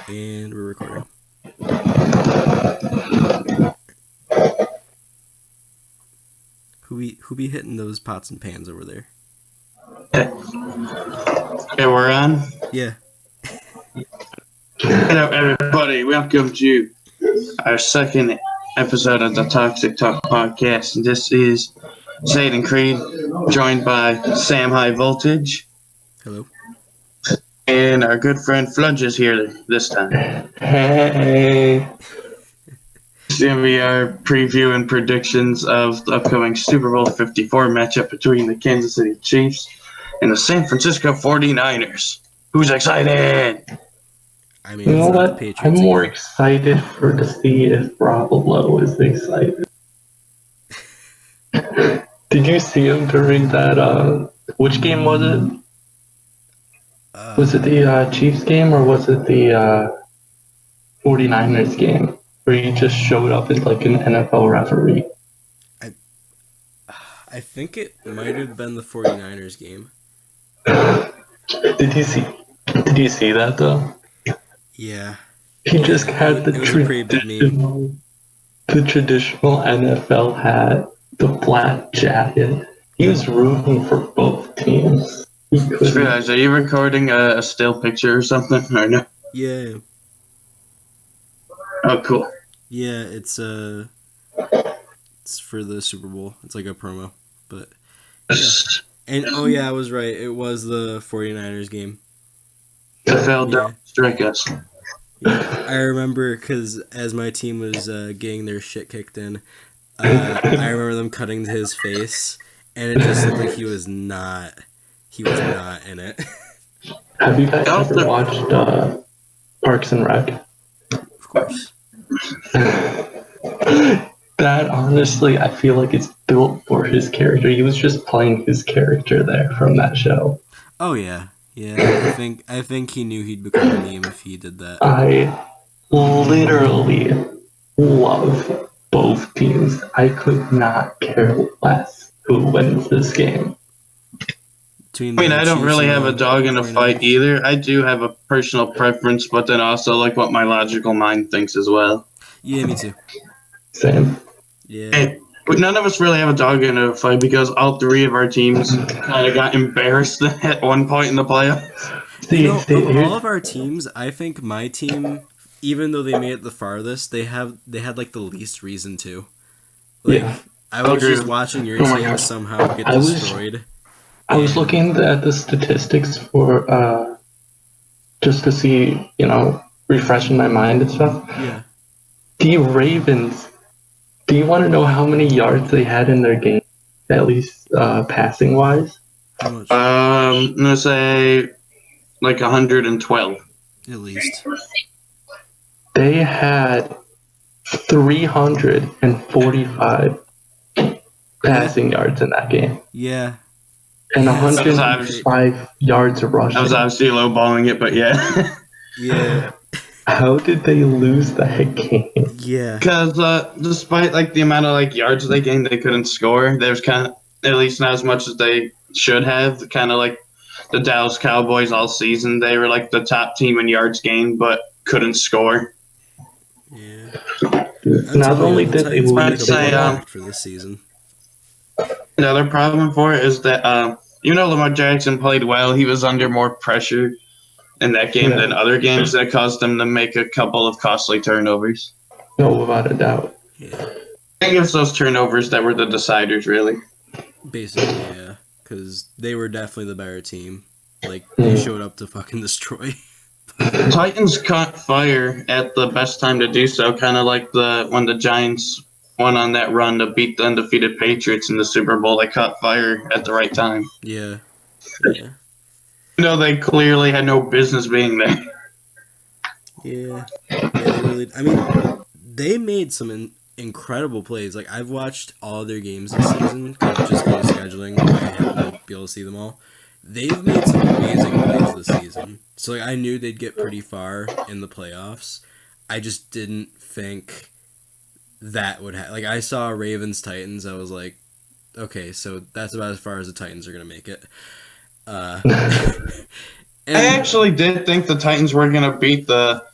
And we're recording. Who be hitting those pots and pans over there? Okay, we're on. Yeah. Hello, everybody. Welcome to our second episode of the Toxic Talk podcast. And this is Zayden Creed, joined by Sam High Voltage. Hello. And our good friend Fludge is here this time. Hey. It's going to be our preview and predictions of the upcoming Super Bowl 54 matchup between the Kansas City Chiefs and the San Francisco 49ers. Who's excited? I mean, You know it's not the what? Patriots I'm more again. excited to see if Lowe is excited. Did you see him during that, which game was it? Was it the Chiefs game or was it the 49ers game? Where he just showed up as like an NFL referee. I think it might have been the 49ers game. Did you see that though? Yeah. He just had It was a pretty big meme. the traditional NFL hat, the black jacket. He was rooting for both teams. Just realized, are you recording a still picture or something, or no? Yeah. Oh, cool. Yeah, it's for the Super Bowl. It's like a promo. But yeah. And oh yeah, I was right. It was the 49ers game. NFL don't strike us. Yeah. I remember because as my team was getting their shit kicked in, I remember them cutting to his face, and it just looked like he was not in it. Have you guys ever watched Parks and Rec? Of course. That honestly, I feel like it's built for his character. He was just playing his character there from that show. Oh yeah. I think he knew he'd become a meme if he did that. I literally love both teams. I could not care less who wins this game. I don't really have a dog in a fight either. I do have a personal preference, but then also like what my logical mind thinks as well. Yeah, me too. Same. Yeah. But none of us really have a dog in a fight because all three of our teams kind of got embarrassed at one point in the playoffs. Of all of our teams, I think my team, even though they made it the farthest, they had like the least reason to. Like, yeah. I was just watching your team somehow get destroyed. I was looking at the statistics for just to see, refreshing my mind and stuff. Yeah. The Ravens. Do you want to know how many yards they had in their game, at least passing wise? How much? I'm gonna say like 112. At least. They had 345 passing yards in that game. Yeah. And 105 yards rushing. I was obviously lowballing it, but yeah. Yeah. How did they lose that game? Yeah. Because despite like the amount of like yards they gained, they couldn't score. There was kind of at least not as much as they should have. Kind of like the Dallas Cowboys all season. They were like the top team in yards gained, but couldn't score. Yeah. Not only did they lose, for this season. The other problem for it is that Lamar Jackson played well. He was under more pressure in that game than other games that caused them to make a couple of costly turnovers. No, without a doubt. Yeah. I think it's those turnovers that were the deciders, really. Basically, yeah. Because they were definitely the better team. Like, they showed up to fucking destroy. Titans caught fire at the best time to do so, kind of like when the Giants went on that run to beat the undefeated Patriots in the Super Bowl. They caught fire at the right time. Yeah. They clearly had no business being there. Yeah, they really. I mean, they made some incredible plays. Like, I've watched all their games this season because just because of scheduling, I haven't been able to see them all. They've made some amazing plays this season. So, like, I knew they'd get pretty far in the playoffs. I just didn't think that would happen. Like, I saw Ravens-Titans. I was like, okay, so that's about as far as the Titans are going to make it. I actually did think the Titans were going to beat the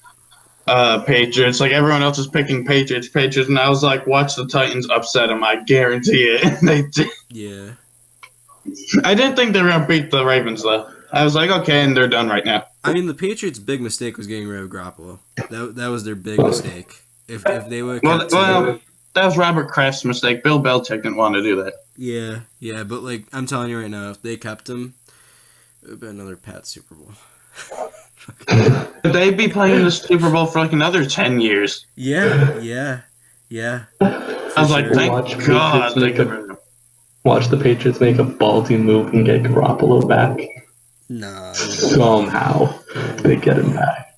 Patriots. Like everyone else is picking Patriots, and I was like, watch the Titans upset them. I guarantee it. And they did. Yeah. I didn't think they were gonna beat the Ravens though. I was like, okay, and they're done right now. I mean, the Patriots' big mistake was getting rid of Garoppolo. That was their big mistake. If they would have kept Well, that was Robert Kraft's mistake. Bill Belichick didn't want to do that. yeah, but like I'm telling you right now, if they kept him, it would have been another Pat Super Bowl. They'd be playing the Super Bowl for like another 10 years. Yeah. I was like, thank God they could. Watch the Patriots make a ballsy move and get Garoppolo back. Nah. Somehow they get him back.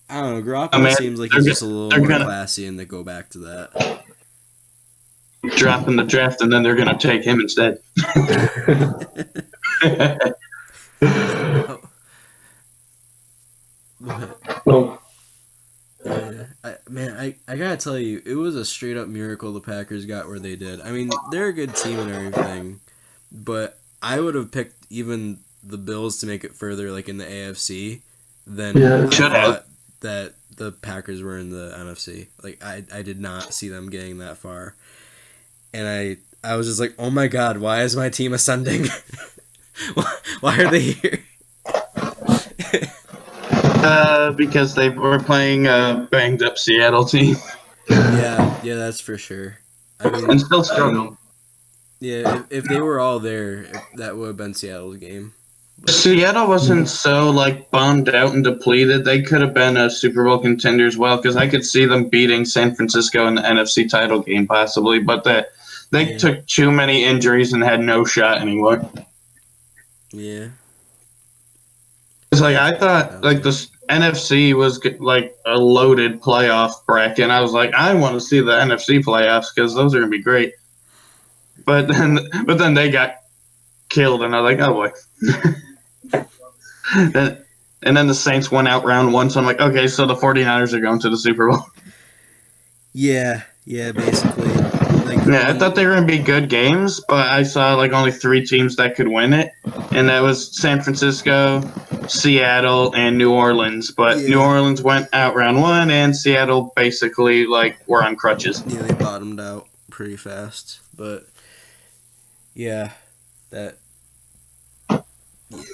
I don't know. Garoppolo seems like he's just a little more classy, and they go back to that. Drop in the draft, and then they're gonna take him instead. Well, Yeah, I gotta tell you, it was a straight up miracle the Packers got where they did. I mean, they're a good team and everything, but I would have picked even the Bills to make it further, like in the AFC, than I thought that the Packers were in the NFC. Like I did not see them getting that far, and I was just like, oh my God, why is my team ascending? Why are they here? Because they were playing a banged up Seattle team. Yeah, that's for sure. I mean, and still struggled. Yeah, if they were all there, that would have been Seattle's game. But Seattle wasn't so like bombed out and depleted. They could have been a Super Bowl contender as well, because I could see them beating San Francisco in the NFC title game possibly. But they took too many injuries and had no shot anymore. Yeah. It's like I thought like the NFC was like a loaded playoff bracket, and I was like, I want to see the NFC playoffs because those are gonna be great. But then they got killed, and I was like, oh boy. and then the Saints went out round one, so I'm like, okay, so the 49ers are going to the Super Bowl. Yeah, basically. Yeah, I thought they were going to be good games, but I saw like only 3 teams that could win it, and that was San Francisco, Seattle, and New Orleans. But New Orleans went out round one, and Seattle basically like were on crutches. Yeah, they bottomed out pretty fast, but yeah, that. I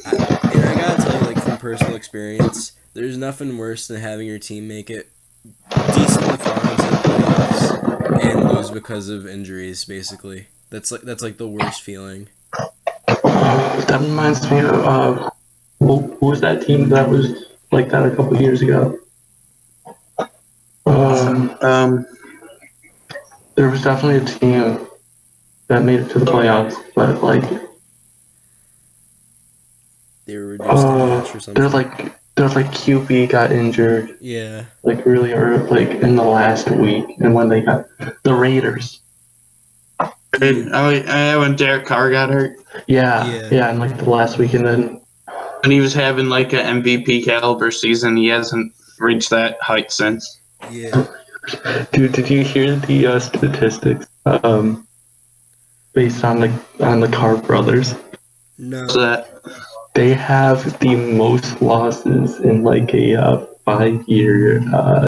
gotta tell you, like from personal experience, there's nothing worse than having your team make it decently far into the playoffs and lose because of injuries. Basically, that's like the worst feeling. That reminds me of who was that team that was like that a couple of years ago? There was definitely a team that made it to the playoffs, but like they were reduced to match or something. There's like QB got injured. Yeah. Like really early, like in the last week, and when they got the Raiders. When Derek Carr got hurt. Yeah, and like the last week, and then when he was having like an MVP caliber season, he hasn't reached that height since. Yeah. Dude, did you hear the statistics? Based on the Carr brothers. No. What's that? They have the most losses in like a 5-year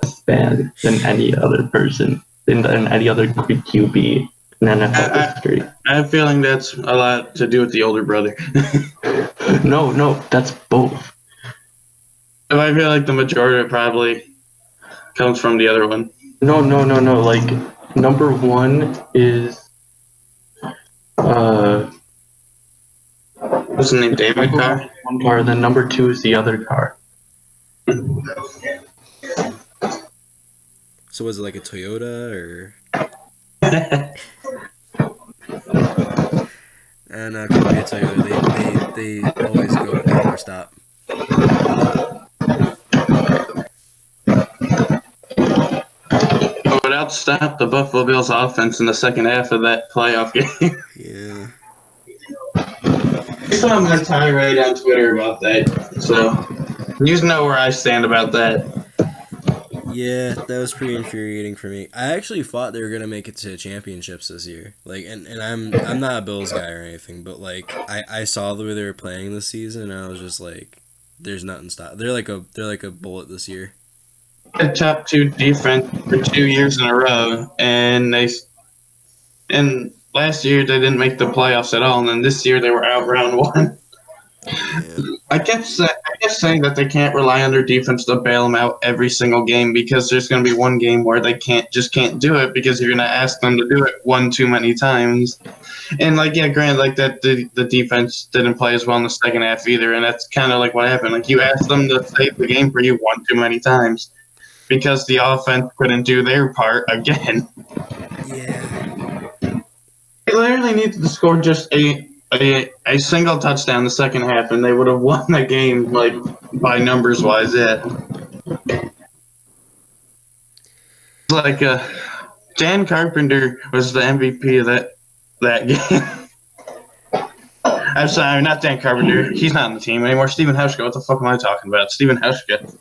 span than any other person than any other QB in NFL history. I have a feeling that's a lot to do with the older brother. No, that's both. I feel like the majority of it probably comes from the other one. No. Like number one is what's his name? David Carr? One car, then number 2 is the other car. So was it like a Toyota or? And it could be a Toyota. They always go power stop. But outstop the Buffalo Bills offense in the second half of that playoff game. Yeah. I saw my tirade on Twitter about that, so you know where I stand about that. Yeah, that was pretty infuriating for me. I actually thought they were gonna make it to championships this year. Like, and I'm not a Bills guy or anything, but like I saw the way they were playing this season, and I was just like, there's nothing stop. They're like a bullet this year. a top 2 defense for 2 years in a row, and last year they didn't make the playoffs at all, and then this year they were out round 1. Yeah. I kept saying that they can't rely on their defense to bail them out every single game, because there's going to be one game where they can't do it, because you're going to ask them to do it one too many times. And granted, that the defense didn't play as well in the second half either, and that's kind of like what happened. Like, you asked them to save the game for you one too many times, because the offense couldn't do their part again. Yeah. They literally needed to score just a single touchdown the second half, and they would have won the game, by numbers wise. Yeah, Dan Carpenter was the MVP of that game. I'm sorry, not Dan Carpenter. He's not on the team anymore. Stephen Hauschka. What the fuck am I talking about? Stephen Hauschka,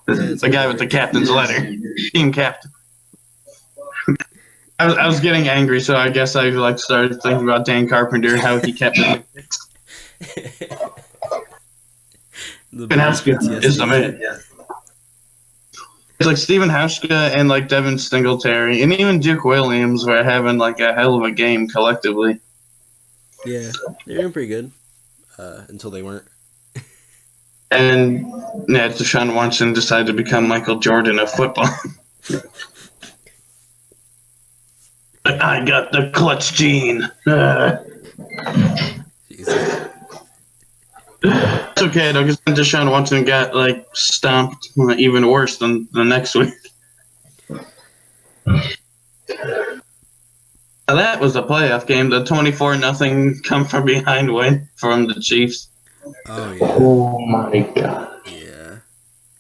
the guy with the captain's letter, team captain. I was getting angry, so I guess I started thinking about Dan Carpenter and how he kept it. Stephen Hauschka is the man. Yeah. It's Stephen Hauschka and Devin Singletary and even Duke Williams were having a hell of a game collectively. Yeah, they're doing pretty good until they weren't. And Deshaun Watson decided to become Michael Jordan of football. I got the clutch gene. It's okay though, because Deshaun Watson got stomped even worse than the next week. Now, that was a playoff game. The 24-0 come from behind win from the Chiefs. Oh yeah. Oh my god. Yeah.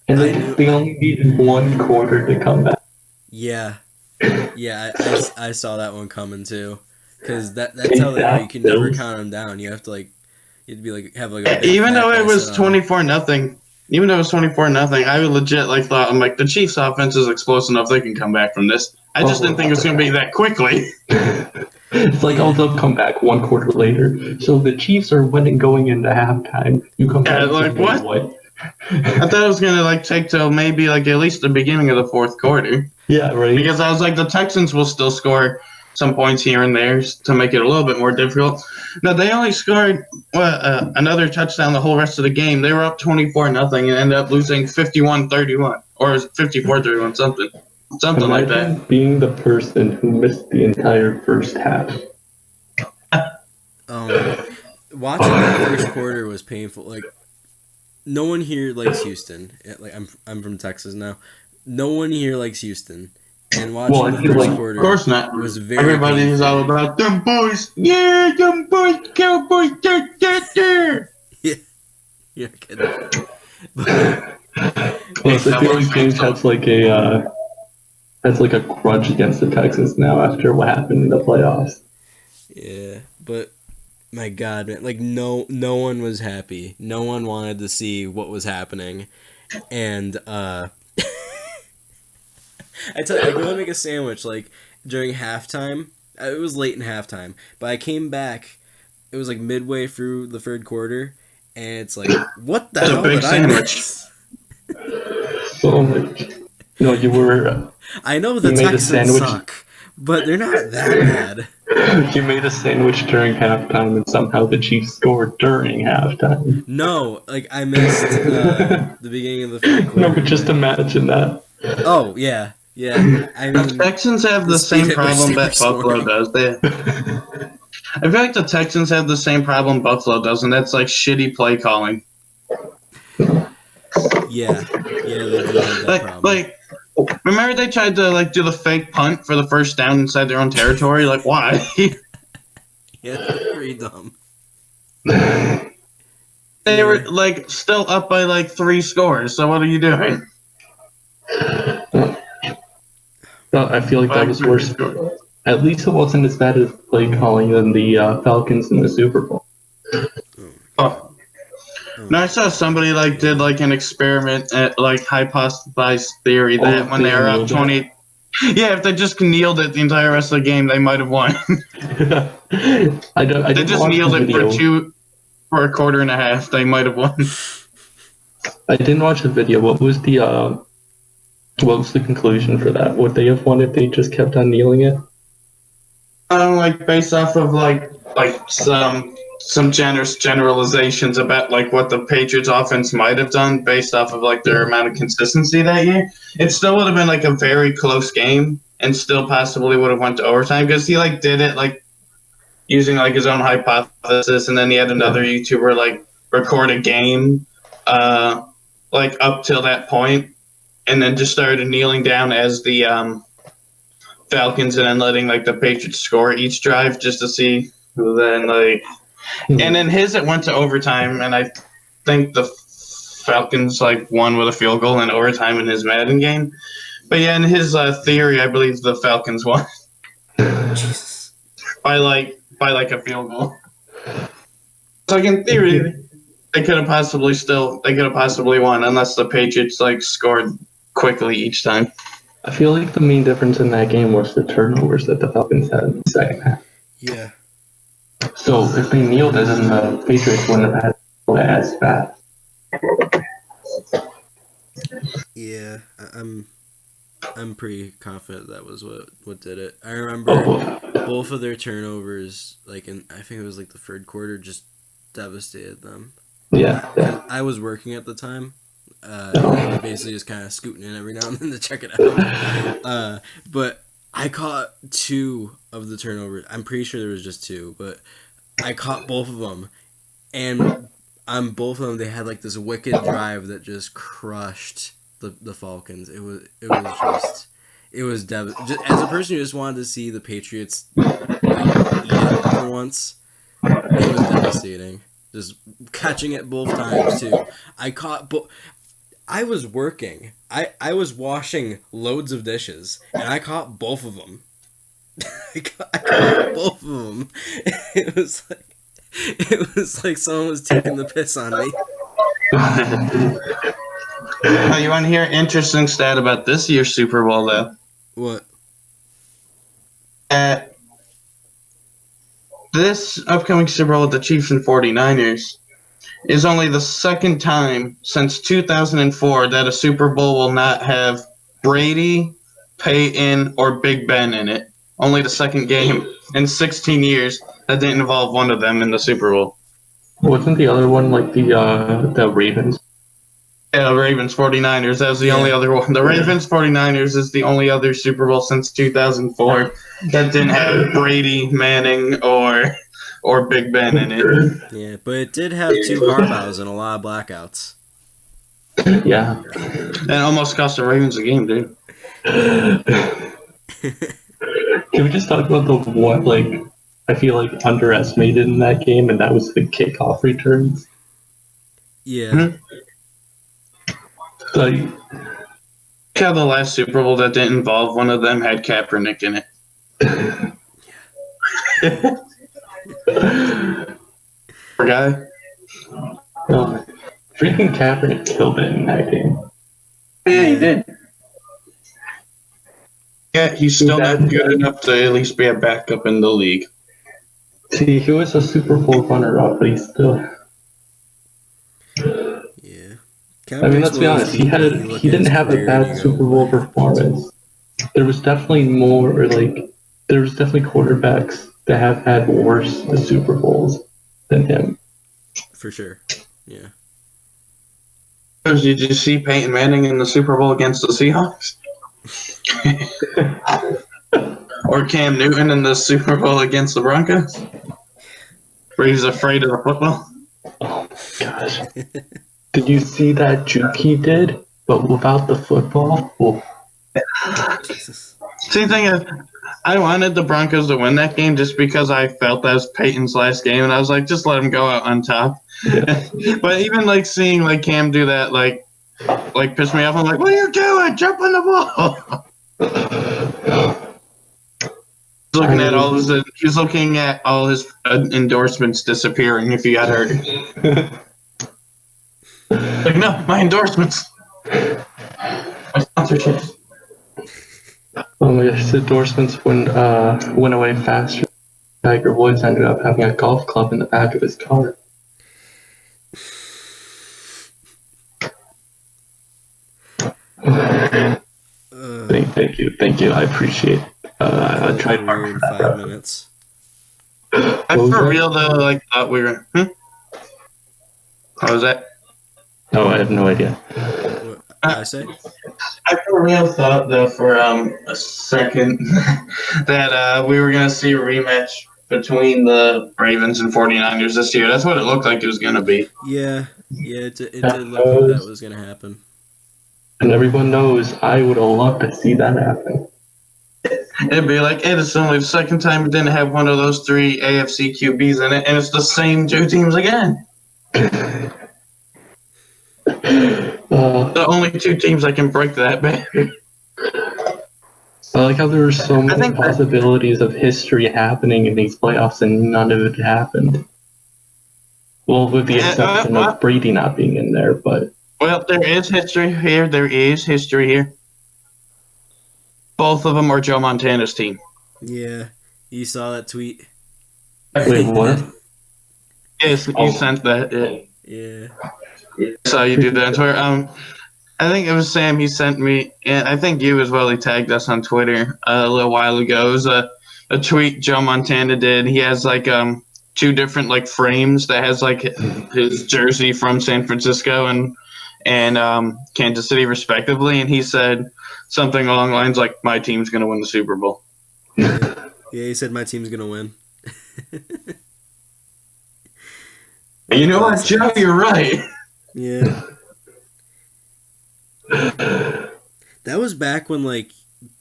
And they only needed one quarter to come back. Yeah. Yeah, I saw that one coming too, because that's how you can never count them down. You have to you'd be have a even though it was 24-0. Even though it was 24-0, I would legit thought the Chiefs' offense is explosive enough they can come back from this. I just didn't think it was going to be that quickly. It's they'll come back one quarter later. So the Chiefs are winning going into halftime. You come back. What? I thought it was gonna take till maybe at least the beginning of the fourth quarter. Yeah, right. Because I was the Texans will still score some points here and there to make it a little bit more difficult. No, they only scored another touchdown the whole rest of the game. They were up 24-0 and ended up losing 51-31 or 54-31, something like that. Being the person who missed the entire first half. Watching the first quarter was painful. No one here likes Houston. I'm from Texas now. No one here likes Houston. And watching the first quarter, of course not. Was very Everybody's painful. all about them boys. Yeah, them boys, Cowboys, Yeah, you're kidding. Plus, I feel like James has a grudge against the Texans now after what happened in the playoffs. Yeah, but my God, man, no one was happy. No one wanted to see what was happening, and I tell you, I go to make a sandwich during halftime. It was late in halftime, but I came back. It was midway through the third quarter, and it's what the hell did I miss? Oh my! No, you were. I know the Texans suck, but they're not that bad. You made a sandwich during halftime, and somehow the Chiefs scored during halftime. No, I missed the beginning of the third quarter. No, but just imagine that. Oh yeah. Yeah, I mean, the Texans have the same problem that Buffalo does. I feel like the Texans have the same problem Buffalo does, and that's shitty play calling. Yeah, they do have that problem. Remember they tried to do the fake punt for the first down inside their own territory? Why? Yeah, that's pretty dumb. They were still up by 3 scores. So what are you doing? I feel like that was worse. At least it wasn't as bad as play calling than the Falcons in the Super Bowl. Oh. No, I saw somebody did an experiment at hypothesized theory that when they were up 20, yeah, if they just kneeled it the entire rest of the game, they might have won. They just kneeled it for a quarter and a half, they might have won. I didn't watch the video. What was the What was the conclusion for that? Would they have won if they just kept on kneeling it? Like based off of like some generous generalizations about like what the Patriots offense might have done based off of like their amount of consistency that year, it still would have been like a very close game and still possibly would have went to overtime because he like did it like using like his own hypothesis, and then he had another YouTuber like record a game like up till that point, and then just started kneeling down as the Falcons, and then letting like the Patriots score each drive just to see who then like. And then his it went to overtime, and I think the Falcons like won with a field goal in overtime in his Madden game. But yeah, in his theory, I believe the Falcons won by like a field goal. So like in theory, they could have possibly won unless the Patriots like scored quickly each time. I feel like the main difference in that game was the turnovers that the Falcons had in the second half. Yeah. So if they kneeled it, then the Patriots wouldn't have had to as fast. Yeah, I'm pretty confident that was what did it. I remember both of their turnovers, like I think it was like the third quarter, just devastated them. Yeah. I was working at the time. I was basically just kind of scooting in every now and then to check it out. But I caught 2 of the turnovers. I'm pretty sure there was just 2, but I caught both of them. And on both of them, they had like this wicked drive that just crushed the Falcons. It was devastating. As a person who just wanted to see the Patriots like, eat it for once, it was devastating. Just catching it both times too. I was working. I was washing loads of dishes, and I caught both of them. I caught both of them. It was like someone was taking the piss on me. Oh, you want to hear an interesting stat about this year's Super Bowl, though? What? This upcoming Super Bowl with the Chiefs and 49ers is only the second time since 2004 that a Super Bowl will not have Brady, Peyton, or Big Ben in it. Only the second game in 16 years that didn't involve one of them in the Super Bowl. Wasn't the other one like the Ravens? Yeah, Ravens 49ers. That was the only other one. The Ravens 49ers is the only other Super Bowl since 2004 that didn't have Brady, Manning, or Big Ben in it. Yeah, but it did have 2 Harbaughs and a lot of blackouts. Yeah. And almost cost the Ravens a game, dude. Can we just talk about the what like I feel like underestimated in that game, and that was the kickoff returns. Yeah. Mm-hmm. Like, how the last Super Bowl that didn't involve one of them had Kaepernick in it. Poor guy. oh, freaking Kaepernick killed it in that game. Yeah, he did. Yeah, he's still not good enough to at least be a backup in the league. See, he was a Super Bowl runner-up, but he's still. Yeah. I mean, let's be honest. He didn't have a bad Super Bowl performance. There was definitely quarterbacks that have had worse Super Bowls than him. For sure. Yeah. Did you see Peyton Manning in the Super Bowl against the Seahawks? Or Cam Newton in the Super Bowl against the Broncos? Where he's afraid of the football? Oh my gosh. Did you see that juke he did, but without the football? Oh. See, the thing is, I wanted the Broncos to win that game just because I felt that was Peyton's last game, and I was like, just let him go out on top. Yeah. But even like seeing like Cam do that, like pissed me off. I'm like, what are you doing? Jump on the ball. He's looking at all his endorsements disappearing if he got hurt. Like, no, my endorsements. My sponsorships. Oh my gosh, his endorsements went away faster. Tiger Woods ended up having a golf club in the back of his car. Thank you. I appreciate. I tried hard career for in that. 5 minutes. I for real though, like thought we were. What was that? No, I have no idea. What did I say? I for real thought though for a second that we were gonna see a rematch between the Ravens and 49ers this year. That's what it looked like it was gonna be. Yeah, it did look like that was gonna happen. And everyone knows I would have loved to see that happen. It'd be like, hey, it's only the second time it didn't have one of those three AFC QBs in it, and it's the same two teams again. The only two teams that can break that barrier. I like how there were so many think that- possibilities of history happening in these playoffs, and none of it happened. Well, with the exception of Brady not being in there, but Well, there is history here. There is history here. Both of them are Joe Montana's team. Yeah, you saw that tweet. wait, what? Yes, you sent that. Yeah. So you do that on Twitter. I think it was Sam. He sent me, and I think you as well. He tagged us on Twitter a little while ago. It was a tweet Joe Montana did. He has like two different like frames that has like his jersey from San Francisco and Kansas City respectively, and he said something along the lines like, "My team's gonna win the Super Bowl." Yeah, he said my team's gonna win. You know what, Joe? You're right. Yeah. That was back when like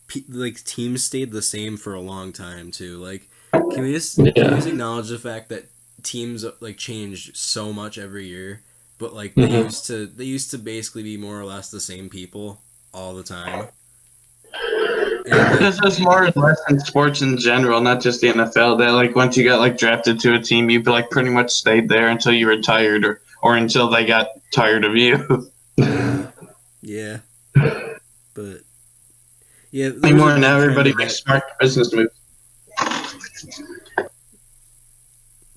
teams stayed the same for a long time too. Like, can we just acknowledge the fact that teams like changed so much every year, but like they used to basically be more or less the same people all the time. And, This is more or less in sports in general, not just the NFL. That like once you got like drafted to a team, you like pretty much stayed there until you retired or until they got tired of you. yeah, but yeah. Anymore now, everybody makes smart business moves.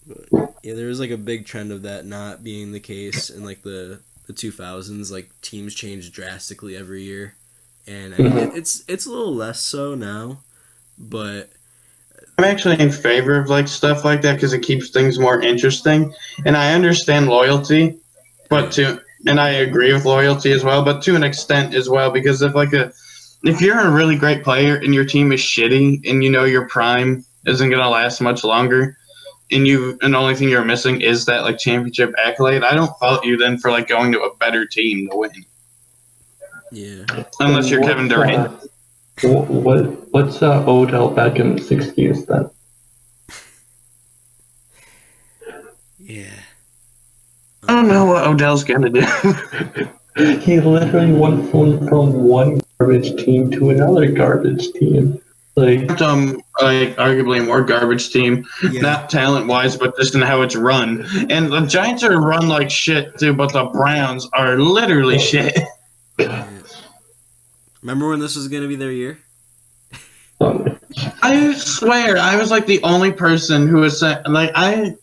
But, yeah, there was like a big trend of that not being the case in like the 2000s. Like teams changed drastically every year. And I mean, it's a little less so now, but I'm actually in favor of like stuff like that because it keeps things more interesting. And I understand loyalty, and I agree with loyalty as well, but to an extent as well, because if you're a really great player and your team is shitty and you know your prime isn't gonna last much longer, and the only thing you're missing is that like championship accolade, I don't fault you then for like going to a better team to win. yeah. Unless you're Kevin Durant. What's Odell Beckham's excuse then? Yeah. I don't know what Odell's gonna do. He literally went from one garbage team to another garbage team. Like Arguably a more garbage team, not talent wise, but just in how it's run. And the Giants are run like shit too, but the Browns are literally shit. Yeah. Remember when this was gonna be their year? I swear, I was like the only person who was like I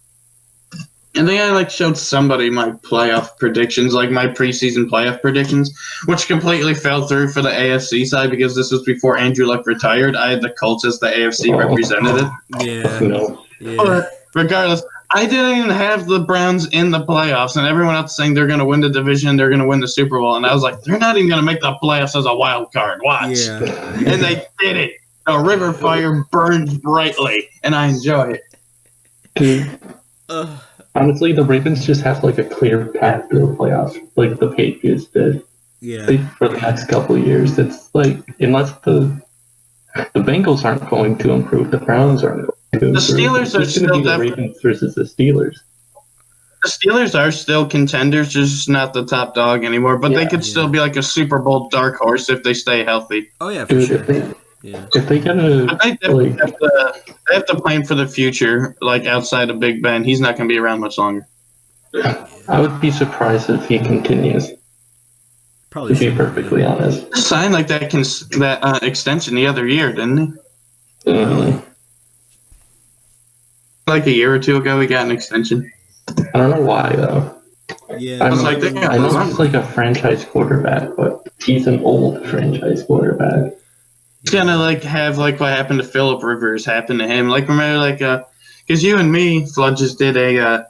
think I like showed somebody my playoff predictions, like my preseason playoff predictions, which completely fell through for the AFC side because this was before Andrew Luck retired. I had the Colts as the AFC representative. Yeah. But regardless, I didn't even have the Browns in the playoffs, and everyone else saying they're going to win the division, they're going to win the Super Bowl, and I was like, they're not even going to make the playoffs as a wild card. Watch. Yeah. And they did it. The river fire burns brightly, and I enjoy it. Dude, honestly, the Ravens just have like a clear path to the playoffs, like the Patriots did. Yeah. For the next couple of years, it's like unless the Bengals aren't going to improve, the Browns aren't going to. The Steelers are still the Ravens versus the Steelers. The Steelers are still contenders, just not the top dog anymore. But they could still be like a Super Bowl dark horse if they stay healthy. Oh yeah, for sure. If they get they have to plan for the future, like outside of Big Ben. He's not going to be around much longer. I would be surprised if he continues. Probably. To be perfectly honest, he signed like that extension the other year, didn't he? Like a year or two ago, we got an extension. I don't know why though. Yeah, I know he's like a franchise quarterback, but he's an old franchise quarterback. It's gonna like have like what happened to Phillip Rivers happen to him. Like remember like because you and me, Flood just did a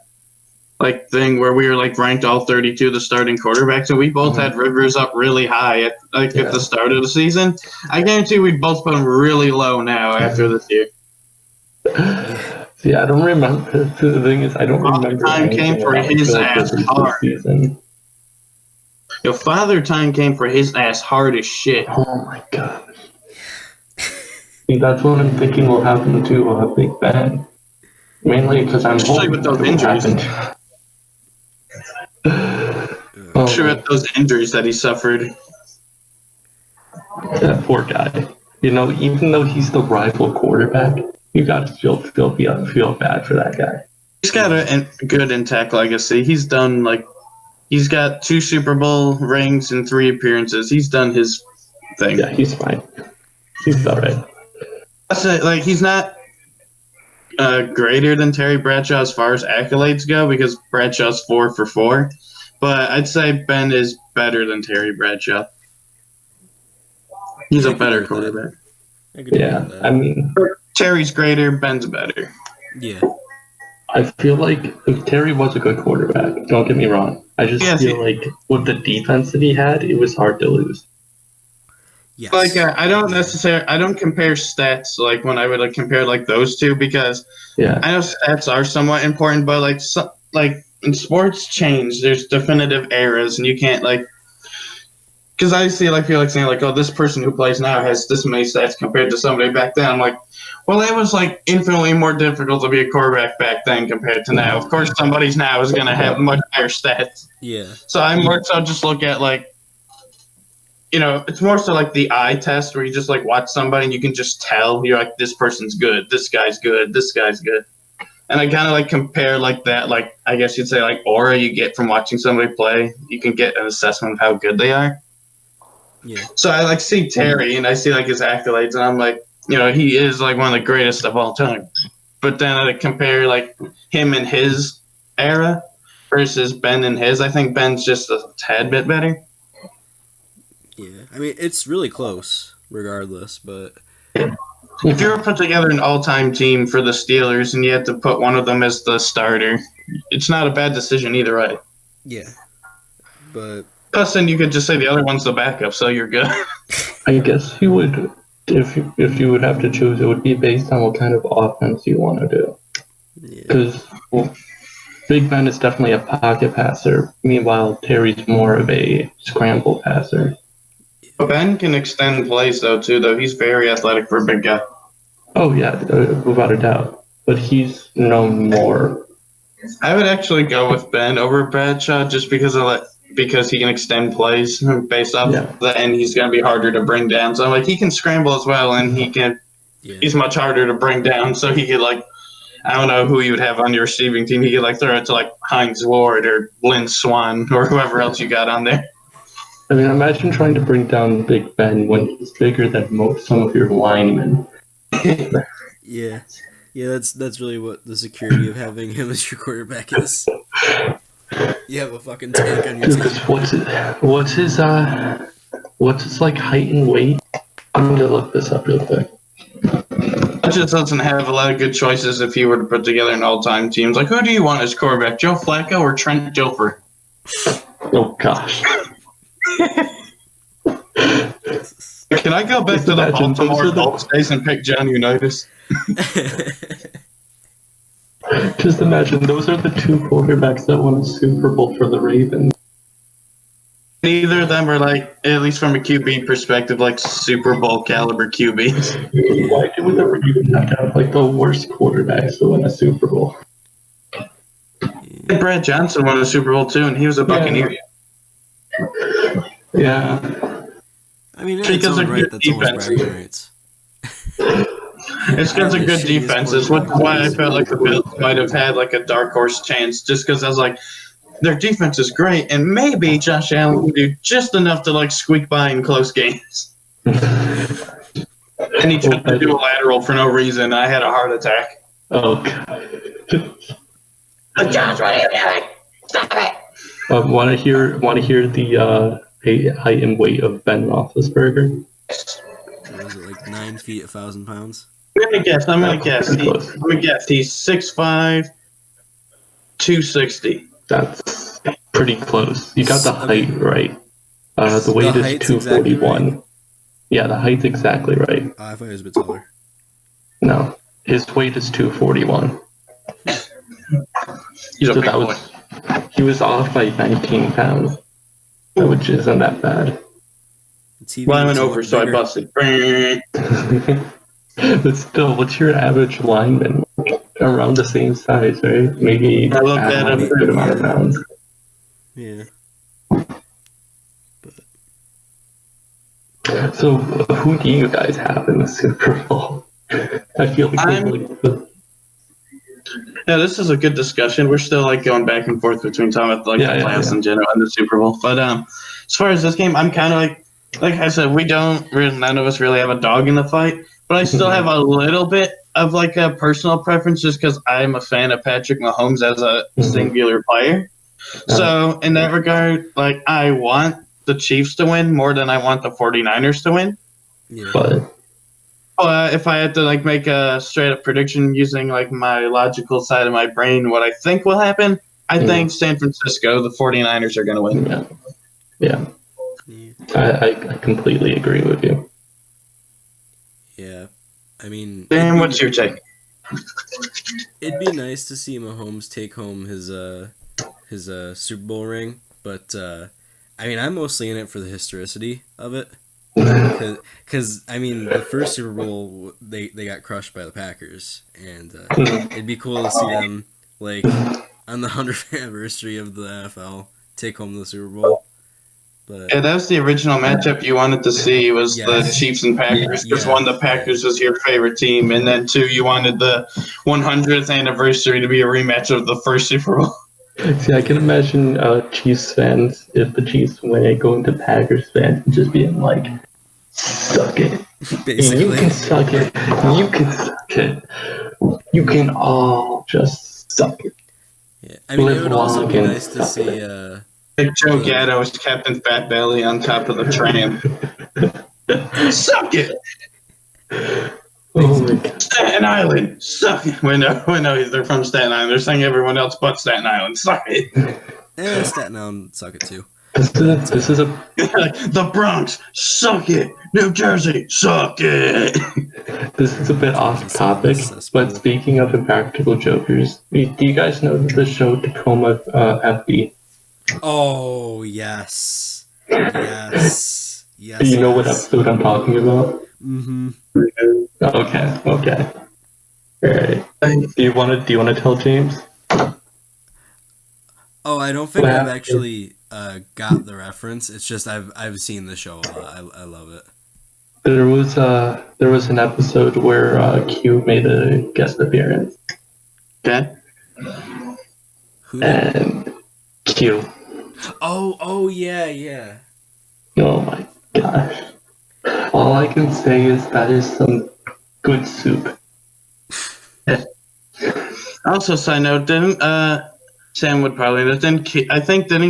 like thing where we were like ranked all 32 of the starting quarterbacks, and we both had Rivers up really high at at the start of the season. I guarantee we both put him really low now after this year. See, I don't remember. The thing is, I don't remember. Time came for his ass hard. Your father time came for his ass hard as shit. Oh my god. See, that's what I'm thinking will happen to Big Ben. Mainly because I'm hoping with those it will injuries. happen. Sure, with those injuries that he suffered. That poor guy. You know, even though he's the rival quarterback, you gotta still feel bad for that guy. He's got a good intact legacy. He's done he's got 2 Super Bowl rings and 3 appearances. He's done his thing. Yeah, he's fine. He's alright. Like he's not greater than Terry Bradshaw as far as accolades go because Bradshaw's 4 for 4. But I'd say Ben is better than Terry Bradshaw. He's a better quarterback. Yeah, I mean, Terry's greater, Ben's better. Yeah. I feel like if Terry was a good quarterback, don't get me wrong. I just feel like with the defense that he had, it was hard to lose. Yes. Like I don't compare stats like when I would compare those two because I know stats are somewhat important, but like in sports change, there's definitive eras, and you can't because I feel like saying oh, this person who plays now has this many stats compared to somebody back then. I'm like, well, it was infinitely more difficult to be a quarterback back then compared to now. Of course, somebody's now is going to have much higher stats. Yeah. So I more so just look at it's more so the eye test where you just watch somebody and you can just tell you're this person's good, this guy's good, this guy's good. And I kind of compare that, I guess you'd say aura you get from watching somebody play. You can get an assessment of how good they are. Yeah. So I see Terry and I see his accolades and I'm like, he is one of the greatest of all time. But then I compare him in his era versus Ben in his. I think Ben's just a tad bit better. Yeah. I mean, it's really close regardless, but if you were put together an all-time team for the Steelers and you had to put one of them as the starter, it's not a bad decision either way. Yeah. But plus, then you could just say the other one's the backup, so you're good. I guess you would, if you would have to choose, it would be based on what kind of offense you want to do. Because Big Ben is definitely a pocket passer. Meanwhile, Terry's more of a scramble passer. Ben can extend plays, though, too, though. He's very athletic for a big guy. Oh, yeah, without a doubt. But he's known more. I would actually go with Ben over Bradshaw just because he can extend plays based off that, and he's going to be harder to bring down. So, he can scramble as well, and he's much harder to bring down. So, he could, I don't know who you would have on your receiving team. He could, throw it to, Hines Ward or Lynn Swan or whoever else you got on there. I mean, imagine trying to bring down Big Ben when he's bigger than some of your linemen. Yeah, that's really what the security of having him as your quarterback is. You have a fucking tank on your team. What's his height and weight? I'm gonna look this up real quick. It just doesn't have a lot of good choices if you were to put together an all-time team. Who do you want as quarterback, Joe Flacco or Trent Dilfer? Oh gosh. Can I go back to the Baltimore Colts days and pick John Unitas? Just imagine, those are the 2 quarterbacks that won a Super Bowl for the Ravens. Neither of them are at least from a QB perspective, Super Bowl caliber QBs. Why would the Ravens have to have the worst quarterbacks to win a Super Bowl? Brad Johnson won a Super Bowl too, and he was a Buccaneer. Yeah. I mean, because of good defense. It's because of good defenses, which is why I felt the Bills might have had a dark horse chance, just because I was their defense is great, and maybe Josh Allen can do just enough to squeak by in close games. And he tried to do a lateral for no reason. I had a heart attack. Oh god. Josh, what are you doing? Stop it! Want to hear the height and weight of Ben Roethlisberger? was it like 9 feet, 1,000 pounds? I'm gonna guess. Pretty close. I'm gonna guess. He's 6'5", 260. That's pretty close. You got the Okay. height right. The weight is height's 241. exactly right? Yeah, the height's exactly right. I thought he was a bit taller. No, his weight is 241. He's a So big that boy. was he was off by 19 pounds, which isn't that bad. The TV Well, I went looks a lot over, so I bigger. busted. But still, what's your average lineman? Around the same size, right? Maybe I looked add at on him. a good amount of pounds. Yeah. So, who do you guys have in the Super Bowl? I feel like Yeah, this is a good discussion. We're still like going back and forth between talking about like the playoffs in general and the Super Bowl. But as far as this game, I'm kind of like I said, none of us really have a dog in the fight. But I still have a little bit of like a personal preference just because I'm a fan of Patrick Mahomes as a singular player. So in that regard, like I want the Chiefs to win more than I want the 49ers to win. Yeah. But If I had to like make a straight up prediction using like my logical side of my brain, what I think will happen, I think San Francisco, the 49ers are going to win. yeah. I completely agree with you. Yeah. I mean, Dan, what's your take? it'd be nice to see Mahomes take home his Super Bowl ring, but I mean, I'm mostly in it for the historicity of it. Because I mean, the first Super Bowl they got crushed by the Packers, and it'd be cool to see them like on the 100th anniversary of the NFL take home the Super Bowl. But Yeah, that was the original matchup you wanted to see was the Yes. Chiefs and Packers. Because Yeah. one, the Packers was your favorite team, and then two, you wanted the 100th anniversary to be a rematch of the first Super Bowl. See, I can imagine Chiefs fans, if the Chiefs win, going to Packers fans and just being like, suck it. basically, You can suck it. You can suck it. You can all just suck it. yeah. I mean, it Live would also long be and nice to suck see. Like Joe Gatto was Captain Fat Belly on top of the tram. Suck it! Oh my god. Staten Island, suck it! Wait, no, they're from Staten Island. They're saying everyone else but Staten Island, suck it! Staten Island suck it too. This is a The Bronx, suck it! New Jersey, suck it! This is a bit off topic, but speaking of Impractical Jokers, do you guys know the show Tacoma FD? Oh yes, yes. Do you know what episode I'm talking about? Mm-hmm. Okay. Alright. Do you want to tell James? Oh, I don't think What I've happened? actually got the reference. It's just I've seen the show a lot. I love it. There was an episode where Q made a guest appearance, Okay. Who? Did? and Q. Oh yeah. Oh my gosh! All I can say is that is some good soup. Also, side note, didn't Sam would probably know, didn't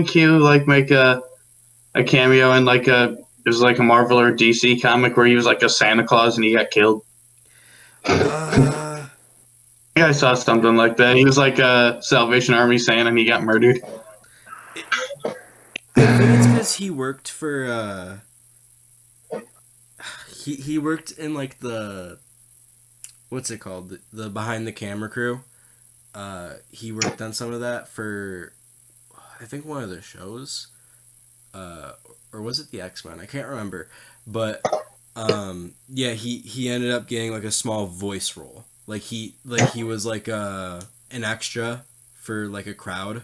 Q like make a cameo in like it was like a Marvel or DC comic where he was like a Santa Claus and he got killed? I think I saw something like that. He was like a Salvation Army Santa and he got murdered. I think it's because he worked for he worked in like the what's it called, the behind the camera crew. He worked on some of that for I think one of the shows, or was it the X-Men? I can't remember, but yeah, he ended up getting like a small voice role. Like he was like an extra for like a crowd,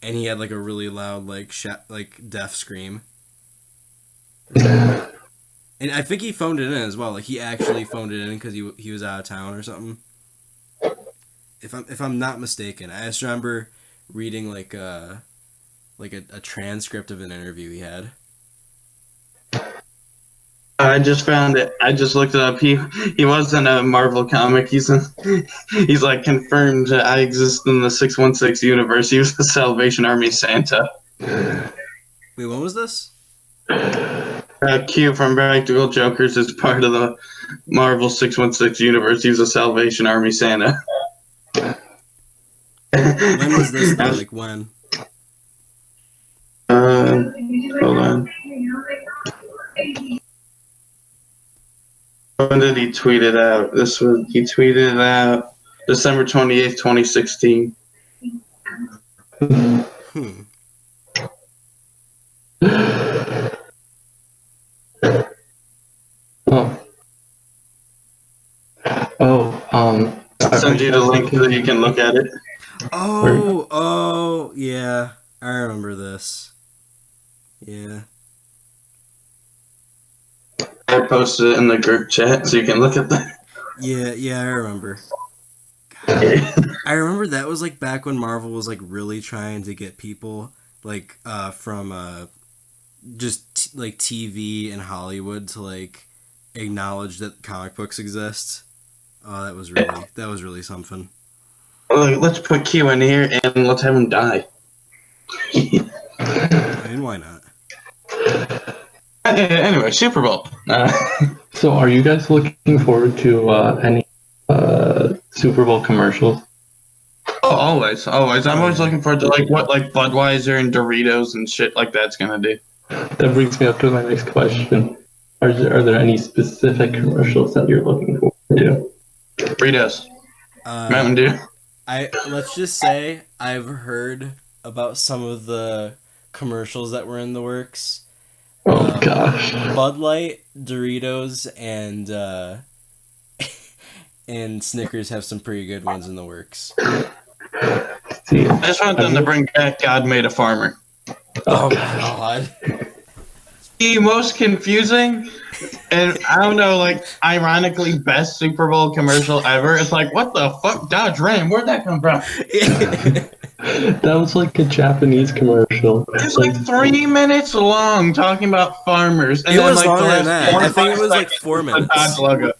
and he had like a really loud like deaf scream. And I think he phoned it in as well. Like he actually phoned it in because he was out of town or something. If I'm not mistaken, I just remember reading like a transcript of an interview he had. I just found it. I just looked it up. He was in a Marvel comic. He's like confirmed. I exist in the 616 universe. He was the Salvation Army Santa. Wait, when was this? Q from Practical Jokers is part of the Marvel 616 universe. He's a Salvation Army Santa. When was this though? Like when? Hold on. When did he tweet it out? He tweeted it out December 28th, 2016. Hmm. Oh. I'll send you the link so you can look at it. Oh, yeah. I remember this. Yeah. I posted it in the group chat so you can look at that. Yeah, I remember. I remember that was like back when Marvel was like really trying to get people like from just like TV and Hollywood to like acknowledge that comic books exist. Oh, that was really something. Let's put Q in here and let's have him die. I mean, why not? Anyway, Super Bowl. So, are you guys looking forward to any Super Bowl commercials? Oh, always. I'm always looking forward to like what like Budweiser and Doritos and shit like that's gonna do. That brings me up to my next question. Are there any specific commercials that you're looking forward to? Doritos, Mountain Dew. Let's just say I've heard about some of the commercials that were in the works. Oh gosh. Bud Light, Doritos, and Snickers have some pretty good ones in the works. See, I just want them to bring back God Made a Farmer. Oh God. The most confusing and I don't know, like ironically best Super Bowl commercial ever. It's like, what the fuck, Dodge Ram? Where'd that come from? that was like a Japanese commercial. It's like 3 minutes long talking about farmers. And It then was like longer the than last that. 4 I or think it 5 was like seconds 4 is the minutes. Dodge logo.